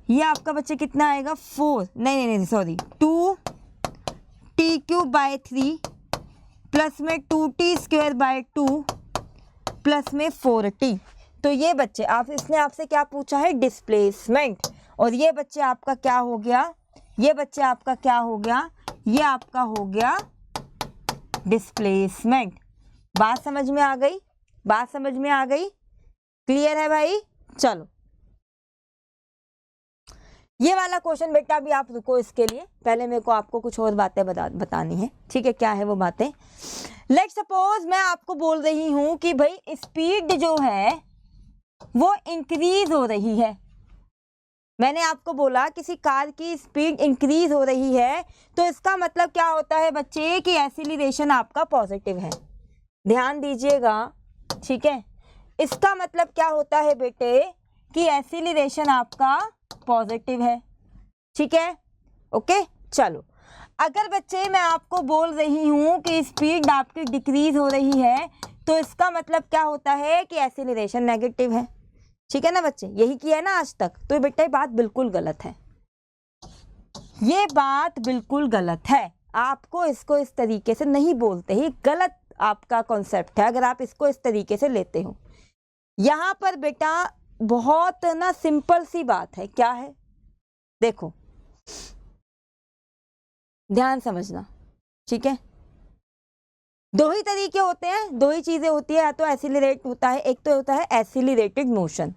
ये आपका बच्चे कितना आएगा, 4 नहीं sorry 2t cube by 3 plus में 2t स्क्वेयर बाय 2 प्लस में 4t। तो ये बच्चे इसने आपसे क्या पूछा है, डिस्प्लेसमेंट, और ये बच्चे आपका क्या हो गया, ये बच्चे आपका क्या हो गया, ये आपका हो गया डिस्प्लेसमेंट। बात समझ में आ गई, बात समझ में आ गई, क्लियर है भाई। चलो ये वाला क्वेश्चन बेटा अभी आप रुको, इसके लिए पहले मेरे को आपको कुछ और बातें बतानी है, ठीक है, क्या है वो बातें। लेट्स सपोज मैं आपको बोल रही हूं कि भाई स्पीड जो है वो इंक्रीज हो रही है। मैंने आपको बोला किसी कार की स्पीड इंक्रीज हो रही है, तो इसका मतलब क्या होता है बच्चे कि एक्सीलरेशन आपका पॉजिटिव है, ध्यान दीजिएगा, ठीक है। इसका मतलब क्या होता है बेटे कि एक्सीलरेशन आपका पॉजिटिव है, ठीक है, ओके। चलो अगर बच्चे मैं आपको बोल रही हूं कि स्पीड आपकी डिक्रीज हो रही है, तो इसका मतलब क्या होता है कि एक्सीलरेशन नेगेटिव है, ठीक है ना बच्चे, यही किया है ना आज तक। तो बेटा ये बात बिल्कुल गलत है, ये बात बिल्कुल गलत है, आपको इसको इस तरीके से नहीं बोलते, ही गलत आपका कॉन्सेप्ट है अगर आप इसको इस तरीके से लेते हो। यहाँ पर बेटा बहुत ना सिंपल सी बात है, क्या है देखो, ध्यान समझना, ठीक है। दो ही तरीके होते हैं, दो ही चीजें होती है, या तो एक्सीलरेट होता है, एक तो होता है एक्सीलरेटेड मोशन,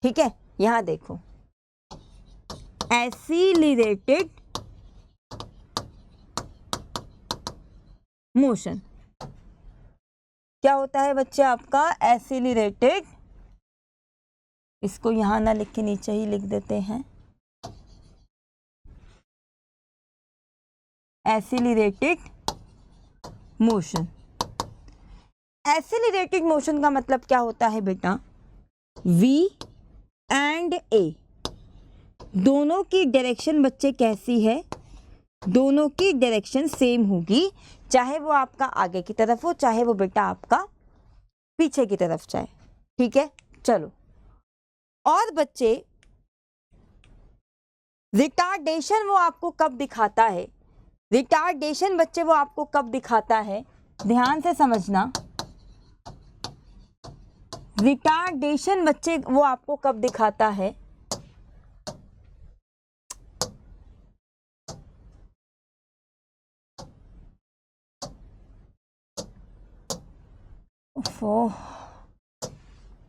ठीक है। यहां देखो एक्सीलरेटेड मोशन क्या होता है बच्चे आपका, एक्सीलरेटेड, इसको यहां ना लिख के नीचे ही लिख देते हैं, एक्सीलरेटेड मोशन। एक्सीलरेटेड मोशन का मतलब क्या होता है बेटा, v एंड a दोनों की डायरेक्शन बच्चे कैसी है, दोनों की डायरेक्शन सेम होगी, चाहे वो आपका आगे की तरफ हो, चाहे वो बेटा आपका पीछे की तरफ जाए। ठीक है, चलो। और बच्चे रिटार्डेशन वो आपको कब दिखाता है, रिटार्डेशन बच्चे वो आपको कब दिखाता है, ध्यान से समझना। रिटार्डेशन बच्चे वो आपको कब दिखाता है,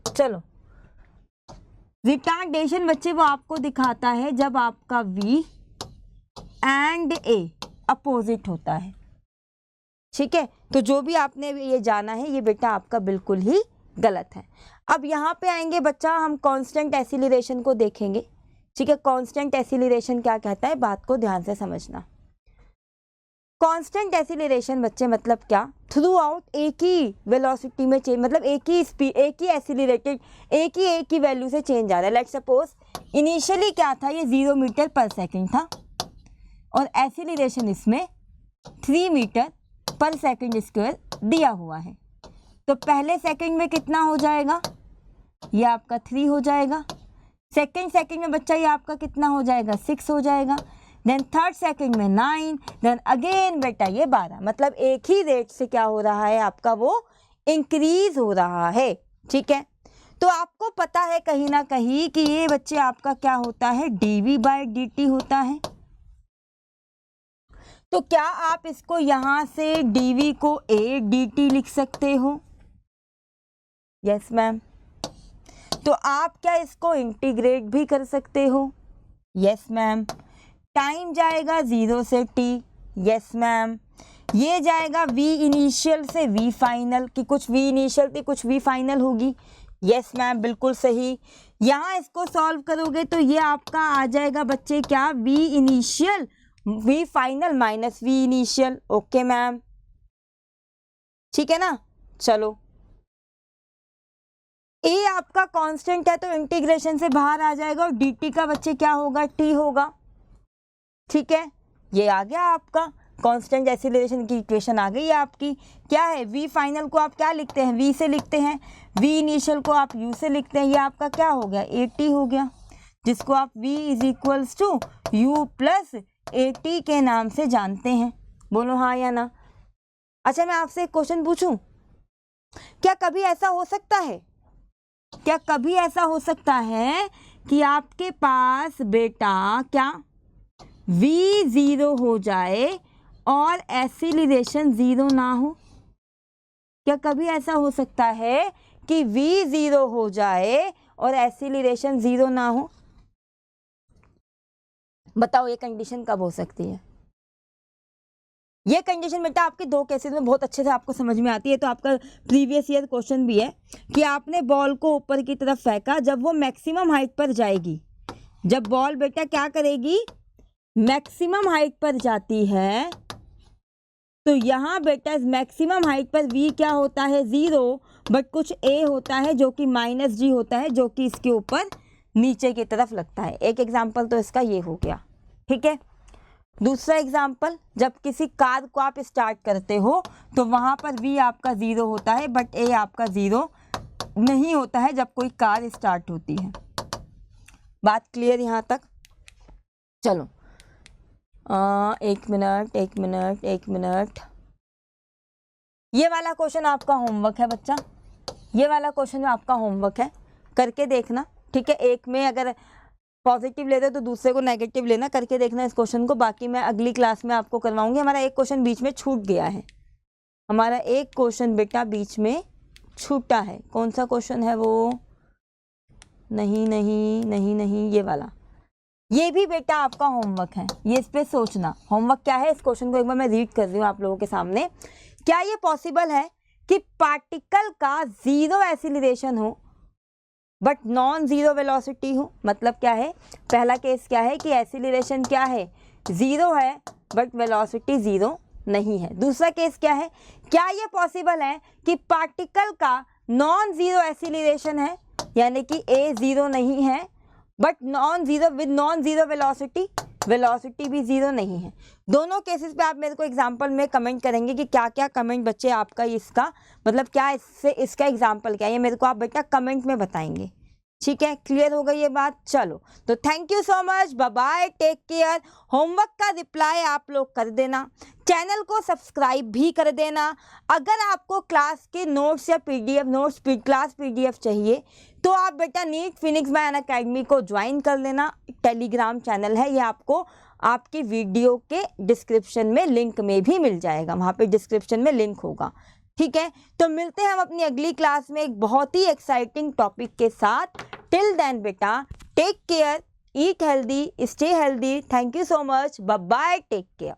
चलो, रिटार्डेशन बच्चे वो आपको दिखाता है जब आपका V एंड A अपोजिट होता है। ठीक है, तो जो भी आपने ये जाना है ये बेटा आपका बिल्कुल ही गलत है। अब यहाँ पे आएंगे बच्चा, हम कांस्टेंट एक्सीलरेशन को देखेंगे। ठीक है, कांस्टेंट एक्सीलरेशन क्या कहता है, बात को ध्यान से समझना। कांस्टेंट एक्सीलरेशन बच्चे मतलब क्या, थ्रू आउट एक ही वेलोसिटी में चेंज, मतलब एक ही स्पीड, एक ही एक्सीलरेटेड, एक ही वैल्यू से चेंज आ रहा है। लेट्स सपोज इनिशियली क्या था, ये 0 मीटर पर सेकंड था और एक्सीलरेशन इसमें 3 मीटर पर सेकंड स्क्वायर दिया हुआ है। तो पहले सेकंड में कितना हो जाएगा, ये आपका 3 हो जाएगा। सेकंड में बच्चा ये आपका कितना हो जाएगा, 6 हो जाएगा। देन थर्ड सेकंड में 9, देन अगेन बेटा ये 12। मतलब एक ही रेट से क्या हो रहा है आपका, वो इंक्रीज हो रहा है। ठीक है, तो आपको पता है कहीं ना कहीं कि ये बच्चे आपका क्या होता है, dv/dt होता है। तो क्या आप इसको यहां से dv को a dt लिख सकते हो, यस मैम। तो आप क्या इसको इंटीग्रेट भी कर सकते हो, यस मैम। टाइम जाएगा 0 से t, यस मैम। ये जाएगा v इनिशियल से v फाइनल, कि कुछ v इनिशियल थी कुछ v फाइनल होगी, यस मैम, बिल्कुल सही। यहाँ इसको सॉल्व करोगे तो ये आपका आ जाएगा बच्चे क्या, v initial v final minus v initial. Okay ma'am, ठीक है ना। चलो, a आपका कांस्टेंट है तो इंटीग्रेशन से बाहर आ जाएगा और dt का बच्चे क्या होगा, t होगा। ठीक है, ये आ गया आपका कांस्टेंट एक्सीलरेशन की इक्वेशन आ गई है आपकी। क्या है, v फाइनल को आप क्या लिखते हैं, v से लिखते हैं, v इनिशियल को आप u से लिखते हैं। ये आपका क्या हो गया, at हो गया, जिसको आप v is equals to u plus at के नाम से जानते हैं। बोलो हाँ या ना। अच्छा, मैं आपसे एक क्वेश्चन पूछूं, क्या कभी ऐसा हो सकता है, क्या कभी ऐसा हो सकता है कि आपके पास बेटा क्या v 0 हो जाए और एक्सीलरेशन 0 ना हो? क्या कभी ऐसा हो सकता है कि v 0 हो जाए और एक्सीलरेशन 0 ना हो? बताओ ये कंडीशन कब हो सकती है? ये कंडीशन बेटा आपके दो केसेस में बहुत अच्छे से आपको समझ में आती है। तो आपका प्रीवियस ईयर क्वेश्चन भी है कि आपने बॉल को ऊपर की तरफ फेंका, जब वो मैक्सिमम हाइट पर जाएगी, जब बॉल बेटा क्या करेगी, मैक्सिमम हाइट पर जाती है, तो यहाँ बेटा मैक्सिमम हाइट पर v क्या होता है, 0, बट कुछ a होता है जो कि -g होता है, जो कि इसके ऊपर नीचे की तरफ लगता है। एक एग्जाम्पल तो इसका ये हो गया। ठीक है, दूसरा एग्जाम्पल, जब किसी कार को आप स्टार्ट करते हो तो वहाँ पर v आपका 0 होता है, बट a आपका 0 नहीं होता है जब कोई कार स्टार्ट होती है। बात क्लियर यहाँ तक? चलो, एक मिनट। ये वाला क्वेश्चन आपका होमवर्क है बच्चा, ये वाला क्वेश्चन आपका होमवर्क है, करके देखना। ठीक है, एक में अगर पॉजिटिव लेते तो दूसरे को नेगेटिव लेना, करके देखना इस क्वेश्चन को। बाकी मैं अगली क्लास में आपको करवाऊंगी। हमारा एक क्वेश्चन बीच में छूट गया है, हमारा एक क्वेश्चन बेटा बीच में छूटा है। कौन सा क्वेश्चन है वो? नहीं, ये वाला। ये भी बेटा आपका होमवर्क है, ये इस पे सोचना। होमवर्क क्या है, इस क्वेश्चन को एक बार मैं रीड कर रही हूँ आप लोगों के सामने। क्या ये पॉसिबल है कि पार्टिकल का 0 एक्सीलरेशन हो बट नॉन जीरो वेलोसिटी हो? मतलब क्या है, पहला केस क्या है कि एक्सीलरेशन क्या है, 0 है बट वेलोसिटी 0 नहीं है। दूसरा केस क्या है, क्या ये पॉसिबल है कि पार्टिकल का नॉन जीरो एक्सीलरेशन है, यानी कि a 0 नहीं है but non zero velocity, velocity भी ज़ीरो नहीं है। दोनों केसेस पे आप मेरे को एग्जांपल में कमेंट करेंगे कि क्या क्या कमेंट बच्चे आपका इसका मतलब क्या इससे इसका एग्जांपल क्या है, ये मेरे को आप बेटा कमेंट में बताएंगे। ठीक है, क्लियर हो गई ये बात। चलो तो thank you so much, bye bye, take care. Homework का रिप्लाई आप लोग कर देना, चैनल को सब्सक्राइब भी कर देना। अगर आपको क्लास के नोट्स या पीडीएफ नोट्स क्लास पीडीएफ चाहिए तो आप बेटा नीट फिनिक्स बाय अनअकैडमी को ज्वाइन कर लेना। टेलीग्राम चैनल है, ये आपको आपकी वीडियो के डिस्क्रिप्शन में लिंक में भी मिल जाएगा, वहाँ पे डिस्क्रिप्शन में लिंक होगा। ठीक है, तो मिलते हैं हम अपनी अगली क्लास में एक बहुत ही एक्साइटिंग टॉपिक के साथ। टिल देन बेटा take care, eat healthy, stay healthy. Thank you so much, bye bye, take care.